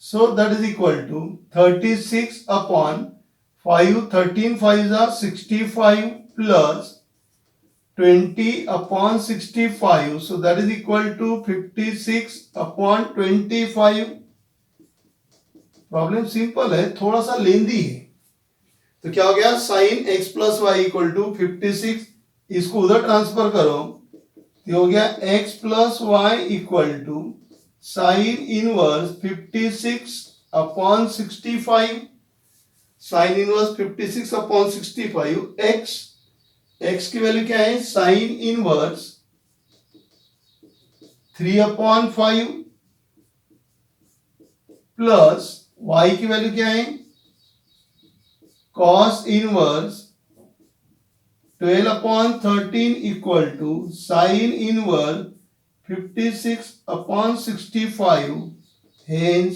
So that is equal to 36 upon 5. 13 5s are 65 plus 20 upon 65. So that is equal to 56 upon 25. Problem simple है, थोड़ा सा lengthy है. तो क्या हो गया, sine x plus y equal to 56, इसको उधर ट्रांसफर करो, तो हो गया x plus y equal to sine inverse 56 upon 65. Sine inverse 56 upon 65 x की वैल्यू क्या है, साइन इनवर्स 3/5 प्लस y की वैल्यू क्या है, cos inverse 12/13 equal to sine inverse 56/65 hence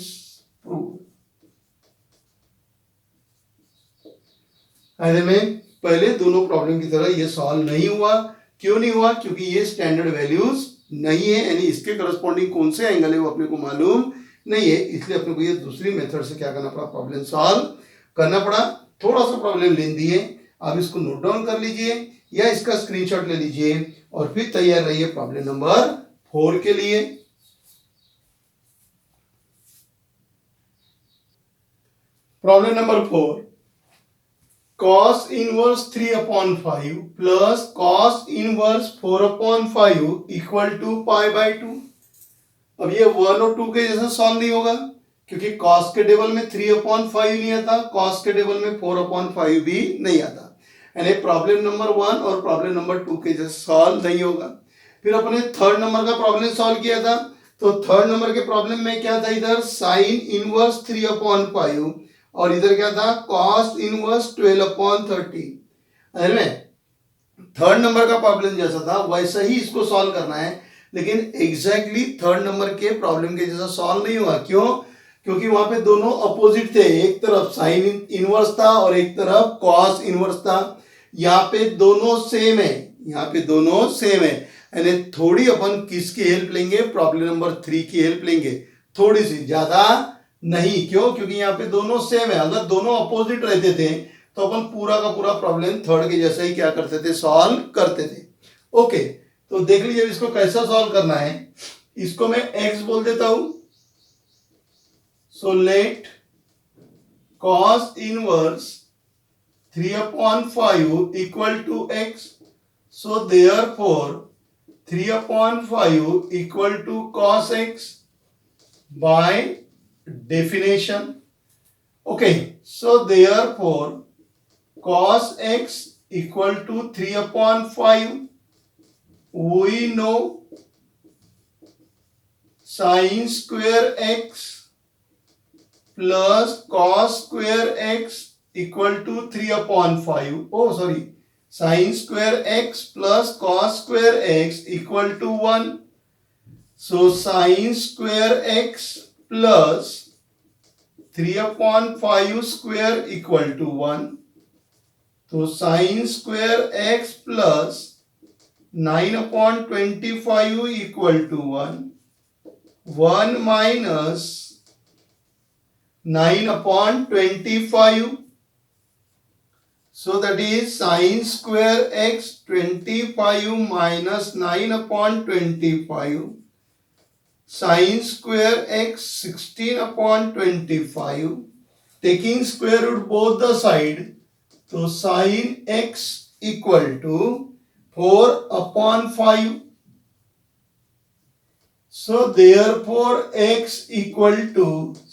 prove. ऐसे में पहले दोनों प्रॉब्लम की तरह ये सॉल्व नहीं हुआ. क्यों नहीं हुआ, क्योंकि ये स्टैंडर्ड वैल्यूज नहीं है, यानी इसके करस्पॉन्डिंग कौन से एंगल है वो अपने को मालूम नहीं है, इसलिए अपने को ये दूसरी मेथड से क्या करना पड़ा, प्रॉब्लम सॉल्व करना पड़ा. थोड़ा सा प्रॉब्लम लेंदी है, आप इसको नोट डाउन कर लीजिए या इसका स्क्रीनशॉट ले लीजिए और फिर तैयार रहिए प्रॉब्लम नंबर 4 के लिए. Problem number 4, cos inverse 3/5 plus cos inverse 4/5 equal to π/2. अब ये 1 और 2 के जैसा सॉल्व नहीं होगा, क्योंकि cos के टेबल में 3/5 नहीं आता, cos के टेबल में 4/5 भी नहीं आता, यानी प्रॉब्लम नंबर 1 और प्रॉब्लम नंबर 2 के जैसा सॉल्व नहीं होगा. फिर अपने थर्ड नंबर का प्रॉब्लम सॉल्व किया था, तो थर्ड नंबर के प्रॉब्लम में क्या था, इधर साइन इनवर्स 3/5 और इधर क्या था, cos इनवर्स 12/13. थर्ड नंबर का प्रॉब्लम जैसा था वैसा ही इसको सॉल्व करना है, लेकिन एग्जैक्टली थर्ड नंबर के प्रॉब्लम के जैसा सॉल्व नहीं हुआ. क्यों, क्योंकि वहां पे दोनों अपोजिट थे, एक तरफ साइन इनवर्स था और एक तरफ cos इनवर्स था. यहाँ पे दोनों सेम है, यहाँ पे दोनों सेम है, यानी थोड़ी अपन किसकी हेल्प लेंगे, प्रॉब्लम नंबर 3 की हेल्प लेंगे, थोड़ी सी, ज्यादा नहीं. क्यों, क्योंकि यहाँ पे दोनों सेम है. अगर दोनों अपोजिट रहते थे तो अपन पूरा का पूरा प्रॉब्लम थर्ड के जैसा ही क्या करते थे, सॉल्व करते थे. ओके, तो देख लीजिए इसको कैसा सॉल्व करना है. इसको मैं x बोल देता हूं. So let cos inverse 3/5 equal to x. So therefore 3/5 equal to cos x by definition. Okay, so therefore cos x equal to 3/5. we know sin square x plus cos square x equal to 3/5. Oh sorry, sin square x plus cos square x equal to 1. So sin square x plus 3/5 square equal to 1. So sin square x plus 9/25 equal to 1. 1 minus 9/25. So that is sin square x 25 minus 9/25. Sin square x 16/25. Taking square root both the side, so sin x equal to 4/5. So therefore x equal to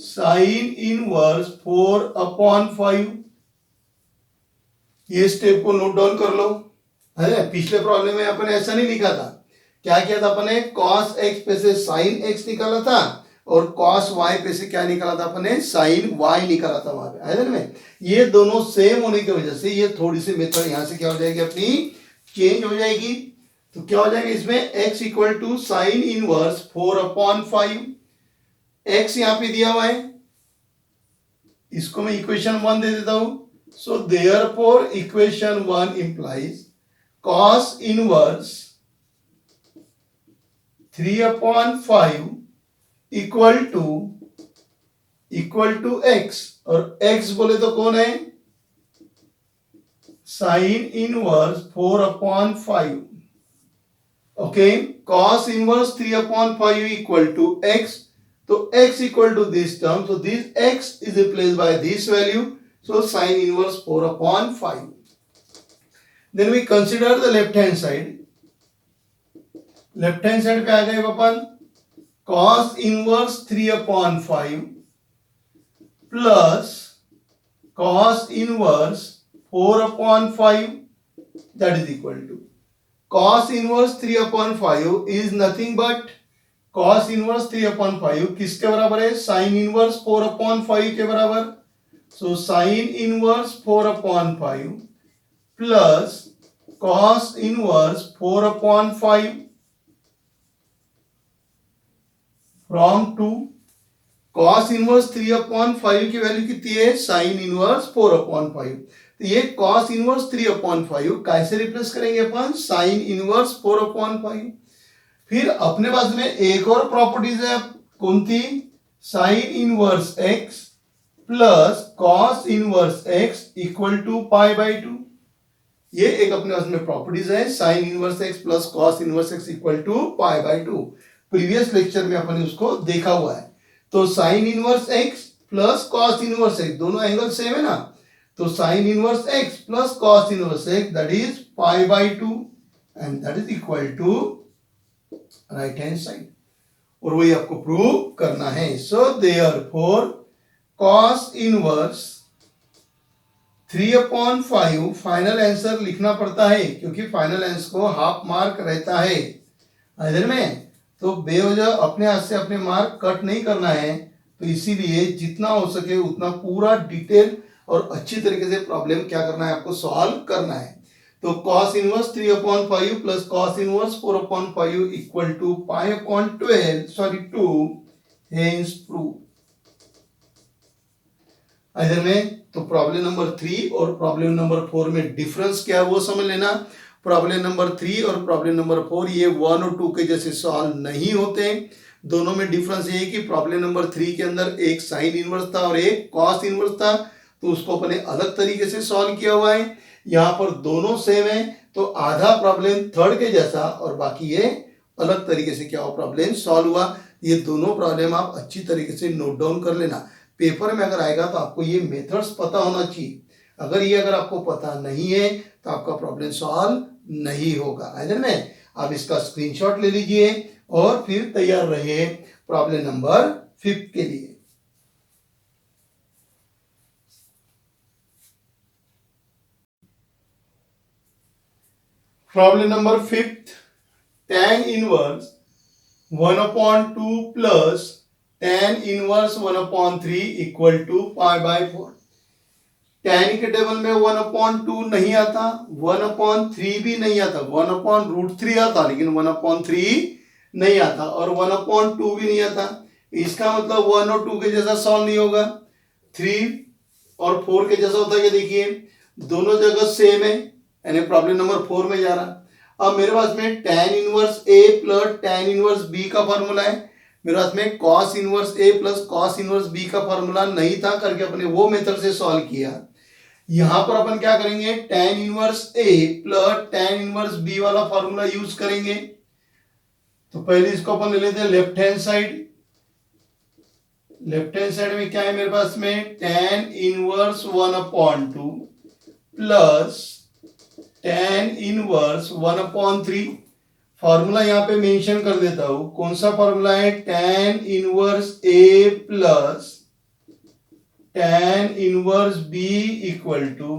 sin inverse 4/5. ये step को note down कर लो. है, पिछले problem में अपन ऐसा नहीं लिखा था. क्या किया था अपने, cos x पे से sin x निकाला था और cos y पे से क्या निकाला था अपने, sin y निकाला था वहां पे. है ना, ये दोनों सेम होने की वजह से ये थोड़ी सी मेथड यहां से क्या हो जाएगी, अपनी चेंज हो जाएगी. तो क्या हो जाएगा इसमें, x equal to sine inverse 4/5. x यहां पे दिया हुआ है, इसको मैं इक्वेशन 1 दे देता हूं. So therefore equation 1 implies cos inverse 3/5 equal to equal to x, और एक्स बोले तो कौन है, sine inverse 4/5. Okay, cos inverse 3/5 equal to x. तो x equal to this term, so this x is replaced by this value, so sin inverse 4/5. Then we consider the left hand side. Left hand side पे आ गए अपन, cos inverse 3/5 plus cos inverse 4/5, that is equal to cos inverse 3/5 is nothing but cos inverse 3/5 किसके बराबर है, sin inverse 4/5 के बराबर. सो sin inverse 4/5 plus cos inverse 4/5 from 2. cos inverse 3/5 की value कितनी है, sin इनवर्स 4/5. तो ये cos इनवर्स 3/5 कैसे रिप्लेस करेंगे अपन, sin इनवर्स 4/5. फिर अपने पास में एक और प्रॉपर्टीज है, कौन सी, sine inverse x plus cos inverse x equal to π/2. ये एक अपने पास में प्रॉपर्टीज है, sine inverse x plus cos inverse x equal to π/2. Previous lecture में अपन उसको देखा हुआ है. तो sine inverse x plus cos inverse x, दोनों एंगल सेम है ना, तो sine inverse x plus cos inverse x that is π/2 and that is equal to right hand side. और वही आपको प्रूव करना है. So therefore cos inverse 3/5 final answer लिखना पड़ता है, क्योंकि फाइनल आंसर को हाफ मार्क रहता है इधर में, तो बेवजह अपने हाथ से अपने मार्क कट नहीं करना है. तो इसीलिए जितना हो सके उतना पूरा डिटेल और अच्छी तरीके से प्रॉब्लम क्या करना है, आपको सॉल्व करना है. तो cos inverse 3/5 plus cos inverse 4/5 equal to π/2 hence prove. इधर में तो प्रॉब्लम नंबर 3 और प्रॉब्लम नंबर 4 में डिफरेंस क्या है वो समझ लेना. प्रॉब्लम नंबर 3 और प्रॉब्लम नंबर 4 ये 1 और 2 के जैसे सॉल्व नहीं होते. दोनों में डिफरेंस ये है कि प्रॉब्लम नंबर 3 के अंदर एक साइन इनवर्स था और एक कॉस इनवर्स था, तो उसको अपने अलग तरीके से सॉल्व किया हुआ है. यहाँ पर दोनों सेम है, तो आधा प्रॉब्लम थर्ड के जैसा और बाकी ये अलग तरीके से क्या हुआ, प्रॉब्लम सॉल्व हुआ. ये दोनों प्रॉब्लम आप अच्छी तरीके से नोट डाउन कर लेना. पेपर में अगर आएगा तो आपको ये मेथड्स पता होना चाहिए. अगर आपको पता नहीं है तो आपका प्रॉब्लम सॉल्व नहीं होगा. इधर में आप इसका स्क्रीनशॉट ले लीजिए और फिर तैयार रहिए प्रॉब्लम नंबर 5 के लिए. Problem number 5, tan inverse 1/2 plus tan inverse 1/3 equal to π/4. tan के टेबल में 1/2 नहीं आता, 1/3 भी नहीं आता, 1/√3 आता लेकिन 1/3 नहीं आता और 1/2 भी नहीं आता. इसका मतलब 1 और 2 के जैसा सॉल्व नहीं होगा. 3 और 4 के जैसा होता है. ये देखिए दोनों जगह सेम है, यानी प्रॉब्लम नंबर 4 में जा रहा. अब मेरे पास में tan inverse a plus tan inverse b का फॉर्मूला है. मेरे पास में cos inverse a plus cos inverse b का फॉर्मूला नहीं था, करके अपने वो मेथड से सॉल्व किया. यहां पर अपन क्या करेंगे, tan inverse a plus tan inverse b वाला फॉर्मूला यूज करेंगे. तो पहले इसको अपन ले लेते हैं left hand side. Left hand side में क्या है मेरे पास में, tan inverse 1/2 plus tan inverse 1/3. Formula यहां पे मेंशन कर देता हूं. कौन सा फॉर्मूला है, tan inverse a plus tan inverse b equal to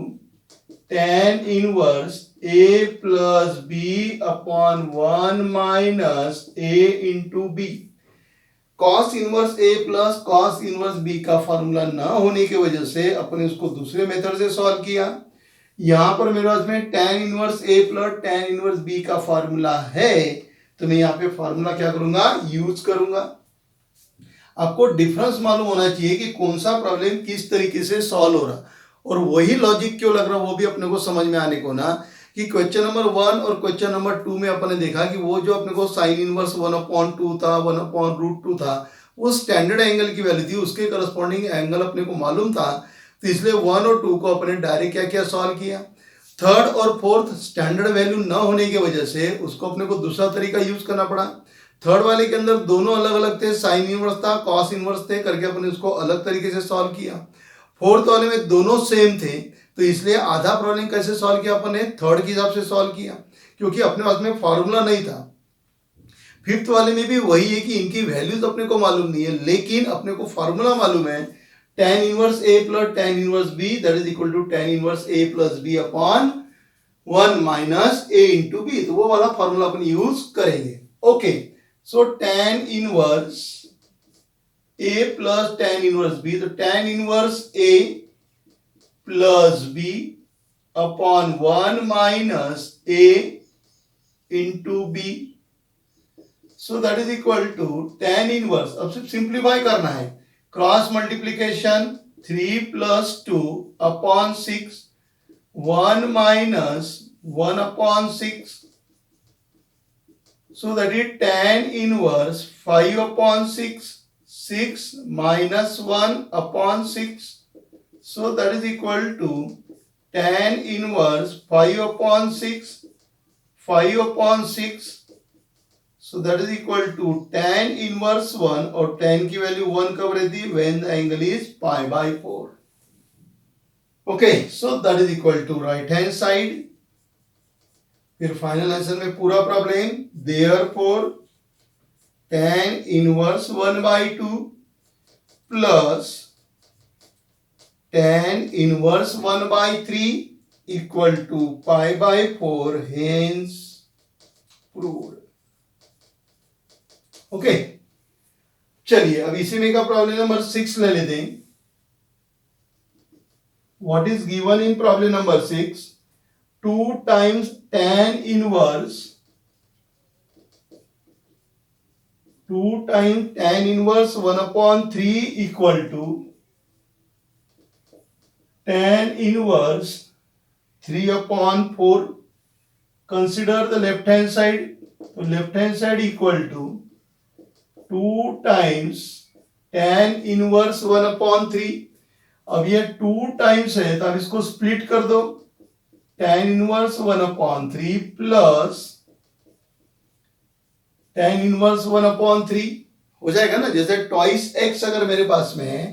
tan inverse a plus b/1 minus a into b. cos inverse a plus cos inverse b का formula ना होने की वजह से अपने उसको दूसरे मेथड से सॉल्व किया. यहां पर मेरे पास में tan inverse a plus tan inverse b का फॉर्मूला है, तो मैं यहाँ पे फॉर्मूला क्या करूंगा, यूज करूंगा. आपको डिफरेंस मालूम होना चाहिए कि कौन सा प्रॉब्लम किस तरीके से सॉल्व हो रहा, और वही लॉजिक क्यों लग रहा वो भी अपने को समझ में आने को ना. कि क्वेश्चन नंबर 1 और क्वेश्चन नंबर 2 में अपने देखा कि वो जो अपने को साइन इनवर्स 1/2 था, 1/√2 था, वो स्टैंडर्ड एंगल की वैल्यू थी, उसके करस्पॉन्डिंग एंगल अपने को मालूम था, तो इसलिए 1 और 2 को अपने डायरेक्ट क्या क्या सॉल्व किया। थर्ड और फोर्थ स्टैंडर्ड वैल्यू न होने की वजह से उसको अपने को दूसरा तरीका यूज करना पड़ा। थर्ड वाले के अंदर दोनों अलग अलग थे, साइन इनवर्स था, कॉस इनवर्स थे, करके अपने उसको अलग तरीके से सॉल्व किया। फोर्थ वाले में दोनों सेम थे, तो इसलिए आधा प्रॉब्लम कैसे सॉल्व किया अपन ने, थर्ड के हिसाब से सॉल्व किया, क्योंकि अपने पास में फॉर्मूला नहीं था। फिफ्थ वाले में भी वही है कि इनकी वैल्यूज अपने को मालूम नहीं है, लेकिन अपने को फॉर्मूला मालूम है, tan inverse a plus tan inverse b that is equal to tan inverse a plus b upon 1 minus a into b, तो वो वाला फॉर्मूला अपन यूज करेंगे। Okay, so tan inverse a plus tan inverse b, तो tan inverse a plus b upon 1 minus a into b, so that is equal to tan inverse, अब सिर्फ simplify करना है, cross multiplication 3 plus 2 upon 6, 1 minus 1 upon 6, so that is tan inverse 5 upon 6, 6 minus 1 upon 6, so that is equal to tan inverse 5 upon 6, 5 upon 6, so that is equal to tan inverse 1, और tan की value 1 कब रहती है, when the angle is pi by 4. Okay, so that is equal to right hand side. फिर final answer में पूरा problem, therefore tan inverse 1 by 2 plus tan inverse 1 by 3 equal to pi by 4, hence proved. Okay, चलिए अब इसी में का problem number 6 ले लेते हैं। What is given in problem number 6, 2 times tan inverse 1 upon 3 equal to tan inverse 3 upon 4. Consider the left hand side, तो left hand side equal to 2 times tan inverse 1 upon 3. अब ये 2 times है, तो अब इसको स्प्लिट कर दो, tan inverse 1 upon 3 plus tan inverse 1 upon 3 हो जाएगा ना। जैसे ट्वाइस एक्स अगर मेरे पास में है,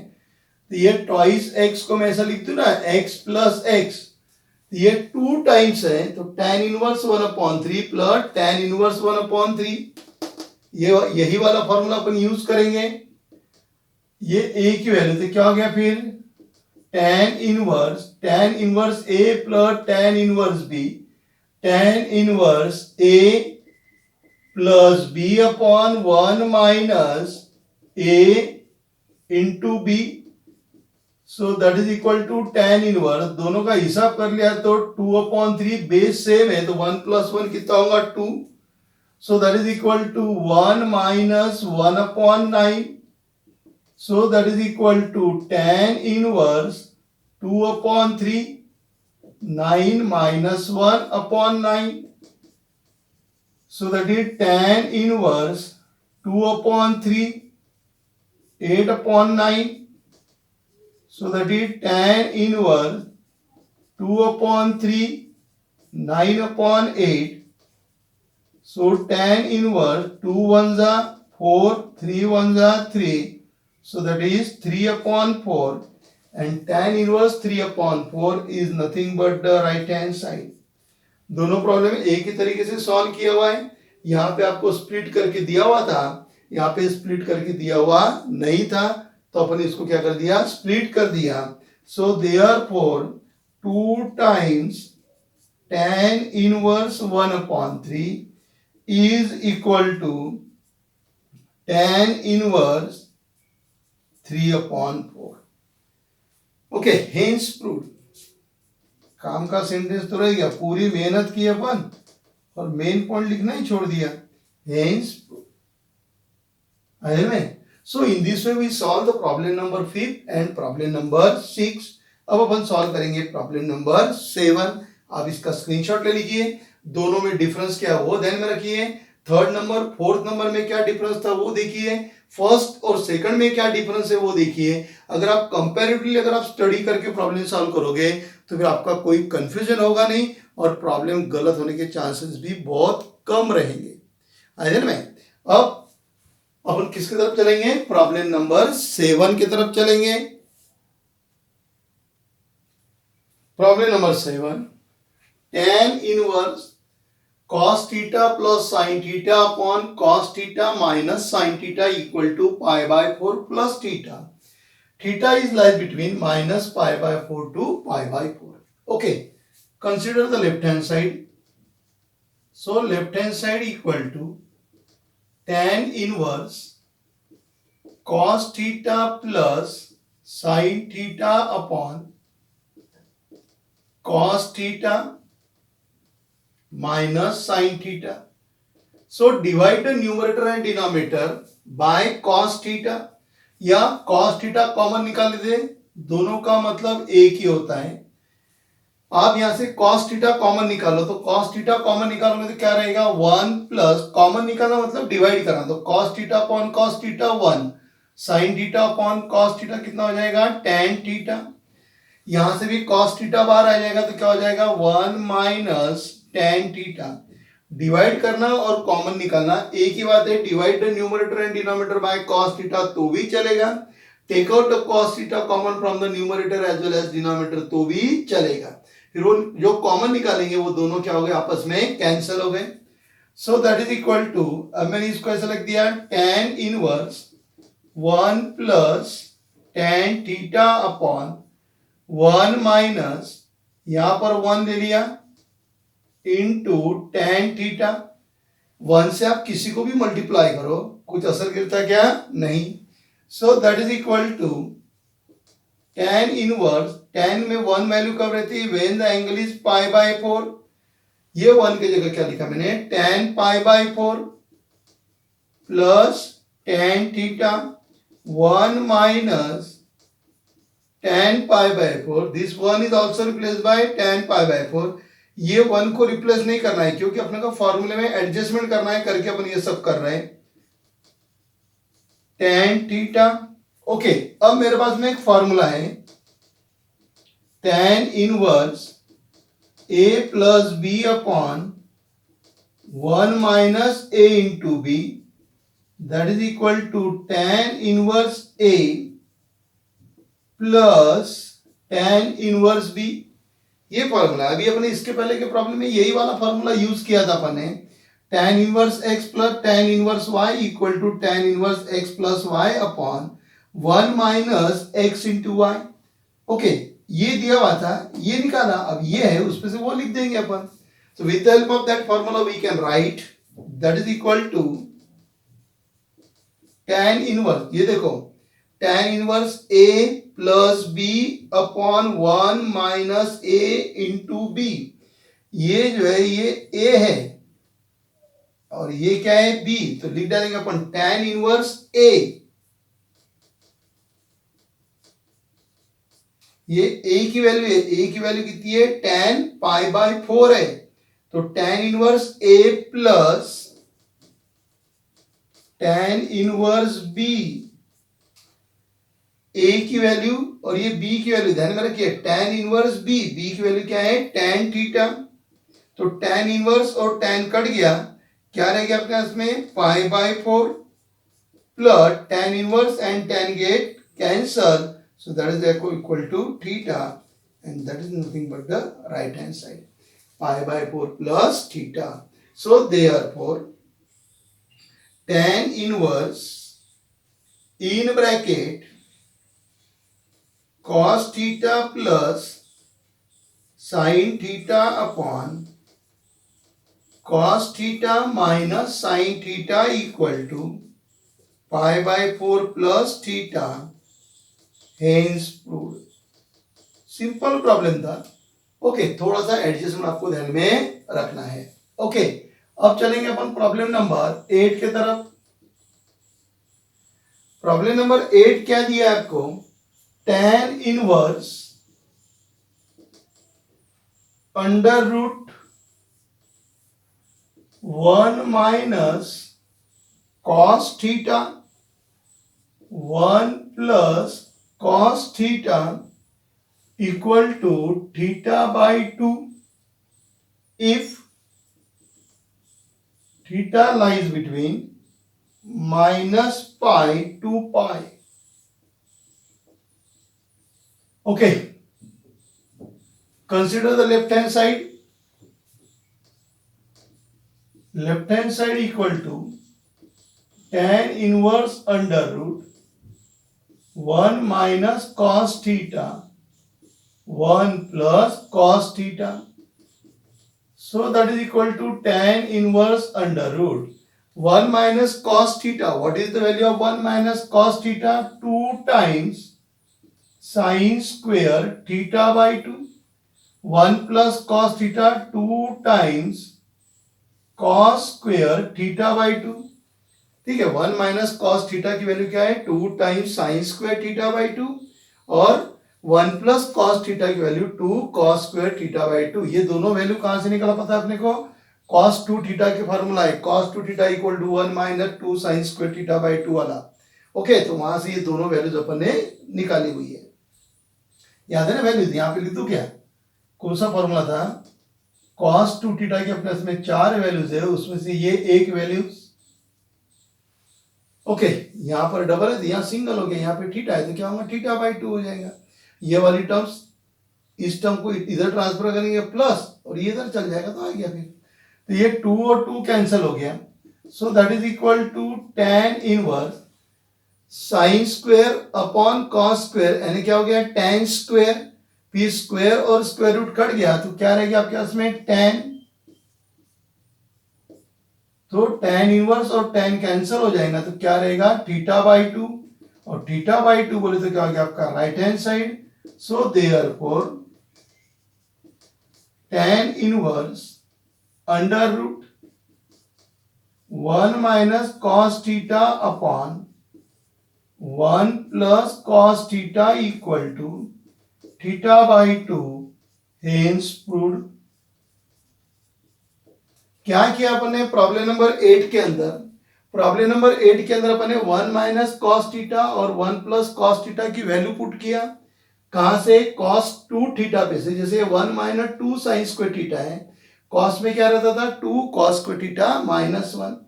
तो ये ट्वाइस एक्स को मैं ऐसा लिख दूं ना, x प्लस एक्स, तो ये 2 टाइम्स है, तो tan inverse 1 upon 3 plus tan inverse 1 upon 3, ये यही वाला फॉर्मूला अपन यूज करेंगे। ये a की वैल्यू, तो क्या हो गया फिर, tan inverse a plus tan inverse b, tan inverse a plus b upon 1 minus a into b, so that is equal to tan inverse, दोनों का हिसाब कर लिया तो 2 अपॉन 3, बेस सेम है तो 1 प्लस 1 कितना होगा 2, so that is equal to 1 minus 1 upon 9, so that is equal to tan inverse 2 upon 3, 9 minus 1 upon 9, so that is tan inverse 2 upon 3, 8 upon 9, so that is tan inverse 2 upon 3, 9 upon 8, so tan inverse 2 ones are 4, 3 ones are 3, so that is 3 upon 4, and tan inverse 3 upon 4 is nothing but the right hand side. दोनों problem एक ही तरीके से solve किया हुआ है। यहाँ पे आपको स्प्लिट करके दिया हुआ था, यहाँ पे स्प्लिट करके दिया हुआ नहीं था, तो अपन इसको क्या कर दिया, स्प्लिट कर दिया। So therefore 2 times tan inverse 1 upon 3 is equal to tan inverse 3 upon 4. Okay, hence proved. काम का सेंटेंस तो रह गया, पूरी मेहनत की अपन और मेन पॉइंट लिखना ही छोड़ दिया, हेंस प्रूव्ड। है में, so in this way we solve the problem number 5 and problem number 6। अब अपन सॉल्व करेंगे प्रॉब्लम नंबर 7। आप इसका स्क्रीनशॉट ले लीजिए, दोनों में डिफरेंस क्या है वो ध्यान में रखिए। थर्ड नंबर फोर्थ नंबर में क्या डिफरेंस था वो देखिए, फर्स्ट और सेकंड में क्या डिफरेंस है वो देखिए। अगर आप कंपैरेटिवली अगर आप स्टडी करके प्रॉब्लम सॉल्व करोगे तो फिर आपका कोई कंफ्यूजन होगा नहीं और प्रॉब्लम गलत होने के चांसेस भी बहुत कम रहेंगे। आइए में अब अपन किसकी तरफ चलेंगे, प्रॉब्लम नंबर 7 की तरफ चलेंगे। Problem number 7, tan inverse cos theta plus sin theta upon cos theta minus sin theta equal to pi by 4 plus theta. Theta is lies between minus pi by 4 to pi by 4. Okay, consider the left hand side. So left hand side equal to tan inverse cos theta plus sin theta upon cos theta minus sin theta. So divide the numerator and denominator by cos theta, या cos theta common निकाल दे, दोनों का मतलब एक ही होता है। आप यहां से cos theta कॉमन निकालो तो cos theta कॉमन निकालोगे तो क्या रहेगा, 1 प्लस कॉमन निकालना मतलब डिवाइड करना, तो cos theta upon cos theta 1, sin theta upon cos theta कितना हो जाएगा, tan theta। यहां से भी cos theta बाहर आ जाएगा तो क्या हो जाएगा, 1 माइनस tan थीटा। डिवाइड करना और कॉमन निकालना एक ही बात है, divide the numerator and denominator by cos theta तो भी चलेगा, take out the cos theta common from the numerator as well as denominator तो भी चलेगा। फिर वो जो कॉमन निकालेंगे वो दोनों क्या हो गए, आपस में कैंसिल हो गए। So that is equal to, अब मैंने इसको ऐसा लिख दिया, tan inverse 1 plus tan theta upon 1 minus, यहां पर 1 ले लिया, इंटू tan थीटा। 1 से आप किसी को भी मल्टीप्लाई करो कुछ असर गिरता क्या, नहीं। So that is equal to tan inverse, tan में 1 वैल्यू कब रहती है, when the angle is pi by 4। ये 1 की जगह क्या लिखा मैंने, tan pi by 4 plus tan theta 1 minus tan pi by 4, this 1 is also replace by tan pi by 4। ये 1 को रिप्लेस नहीं करना है क्योंकि अपने को फॉर्मूले में एडजस्टमेंट करना है, करके अपन ये सब कर रहे हैं, tan थीटा। ओके, अब मेरे पास में एक फॉर्मूला है, tan inverse a plus b upon 1 minus a into b, that is equal to tan inverse a plus tan inverse b। ये फॉर्मूला अभी अपने इसके पहले के प्रॉब्लम में यही वाला फॉर्मूला यूज किया था अपन ने, tan inverse x plus tan inverse y equal to tan inverse x plus y upon 1 minus x into y. Okay, ये दिया हुआ था, ये निकाला, अब ये है उसमें से वो लिख देंगे अपन। So with the help of that formula we can write that is equal to tan inverse, ये देखो tan inverse a plus b upon 1 minus a into b. ये जो है ये a है और ये क्या है b, तो लिख डालेंगे अपन tan इनवर्स a। ये a की वैल्यू है, a की वैल्यू कितनी है, tan पाई बाय 4 है, तो tan inverse a plus tan inverse b। a की वैल्यू और ये b की वैल्यू ध्यान में रखिए, tan इनवर्स b, b की वैल्यू क्या है, tan थीटा, तो tan इनवर्स और tan कट गया, क्या रह गया अपने पास में, पाई by 4 plus tan inverse and tan get cancel, so that is equal to theta and that is nothing but the right hand side, pi by 4 plus theta. So therefore tan inverse in bracket cos theta plus sin theta upon cos theta minus sin theta equal to pi by 4 plus theta, hence proved. Simple problem था। Okay, थोड़ा सा adjustment आपको ध्यान में रखना है। Okay, अब चलेंगे अपन प्रॉब्लम नंबर 8 के तरफ। प्रॉब्लम नंबर 8 क्या दिया है आपको, tan inverse under root 1 minus cos theta 1 plus cos theta equal to theta by 2 if theta lies between minus pi to pi. Okay, consider the left hand side. Left hand side equal to tan inverse under root 1 minus cos theta 1 plus cos theta. So that is equal to tan inverse under root 1 minus cos theta. What is the value of 1 minus cos theta? 2 times sin square theta by 2. 1 plus cos theta 2 times cos square theta by 2. ठीक है, 1 minus cos theta की value क्या है? 2 times sign square theta by 2 और 1 plus cos theta की वैल्यू 2 cos square theta by 2. ये दोनों वैल्यू कहां से निकला पता है अपने को? कॉस 2 थीटा के फॉर्मूला है cos 2 theta equal to 1 minus 2 sine square theta by 2 वाला. ओके, तो वहां से ये दोनों वैल्यूज अपन ने निकाली हुई है. याद है ना वैल्यूज? यहां पे लिख दो क्या, कौन सा फॉर्मूला था? cos 2 थीटा के अपने इसमें 4 वैल्यूज है, उसमें से ये एक वैल्यूज. ओके, यहां पर डबल है, यहां सिंगल हो गया, यहां पे थीटा है तो क्या होगा? थीटा बाई 2 हो जाएगा. ये वाली टर्म्स, इस टर्म को इधर ट्रांसफर करेंगे प्लस और ये इधर चल जाएगा तो आ गया फिर. तो ये 2 और 2 कैंसिल हो गया. So that is equal to tan inverse sine square upon cos square, यानी क्या हो गया? tan square. फिर स्क्वायर और स्क्वायर रूट कट गया तो क्या रहेगा आपके पास में? tan. तो tan इनवर्स और tan कैंसिल हो जाएगा तो क्या रहेगा? Theta by 2. और थीटा बाई 2 बोले तो क्या हो गया आपका? Right hand side. So therefore tan inverse under root 1 minus cos theta upon 1 plus cos theta equal to theta by 2 hence proved. क्या किया अपन ने प्रॉब्लम नंबर 8 के अंदर? प्रॉब्लम नंबर 8 के अंदर अपन ने 1 माइनस कॉस थीटा और 1 प्लस कॉस थीटा की वैल्यू पुट किया. कहां से? कॉस 2 थीटा पे से. जैसे 1 माइनस 2 साइन स्क्वायर थीटा है, कॉस में क्या रहता था? 2 कॉस स्क्वायर थीटा माइनस 1.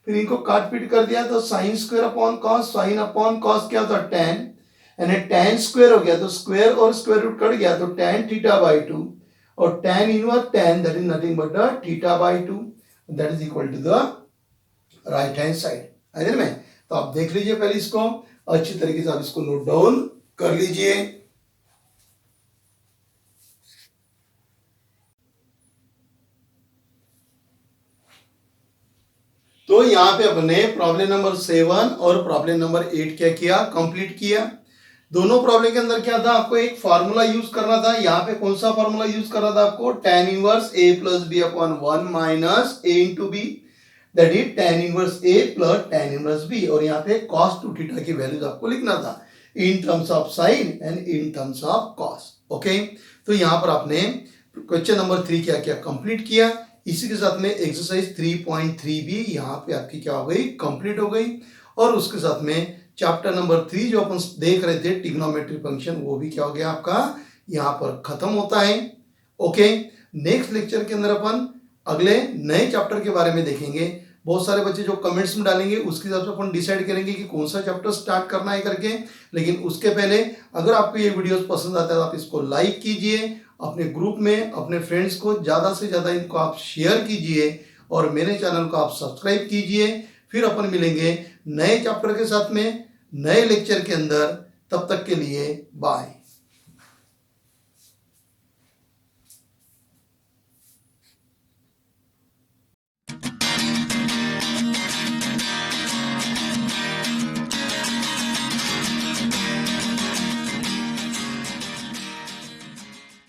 फिर इनको काट पीट कर दिया तो sine square upon cos, sine upon cos क्या होता? tan. यानी tan स्क्वायर हो गया तो स्क्वायर और स्क्वायर रूट कट गया तो tan थीटा बाई 2 और tan inverse tan that is nothing but the theta by 2 that is equal to the right hand side. है ना? तो आप देख लीजिए पहले इसको अच्छी तरीके से, आप इसको नोट डाउन कर लीजिए. तो यहां पे अपने प्रॉब्लम नंबर 7 और प्रॉब्लम नंबर 8 क्या किया? कंप्लीट किया. दोनों प्रॉब्लम के अंदर क्या था? आपको एक फार्मूला यूज करना था. यहाँ पे कौन सा फार्मूला यूज करना था आपको? tan inverse a plus b upon 1 minus a into b, that is tan inverse a plus tan inverse b. और यहाँ पे cos 2 थीटा की वैल्यूज आपको लिखना था in terms of sine and in terms of cos. Okay, तो यहाँ पर आपने क्वेश्चन नंबर 3 क्या किया? कंप्लीट किया. इसी के साथ में एक्सरसाइज 3.3 भी यहाँ पे आपकी क्या हो गई? कंप्लीट हो गई. और उसके साथ में चैप्टर नंबर 3 जो अपन देख रहे थे ट्रिग्नोमेट्री फंक्शन, वो भी क्या हो गया आपका? यहाँ पर खत्म होता है. ओके, नेक्स्ट लेक्चर के अंदर अपन अगले नए चैप्टर के बारे में देखेंगे. बहुत सारे बच्चे जो कमेंट्स में डालेंगे उसके हिसाब से अपन डिसाइड करेंगे कि कौन सा चैप्टर स्टार्ट करना है करके. लेकिन उसके पहले अगर आपको ये वीडियोस पसंद आता है तो आप इसको लाइक कीजिए, अपने ग्रुप में अपने फ्रेंड्स को ज़्यादा से ज़्यादा इनको आप शेयर कीजिए और मेरे चैनल को आप सब्सक्राइब कीजिए. फिर अपन मिलेंगे नए चैप्टर के साथ में नए लेक्चर के अंदर. तब तक के लिए बाय.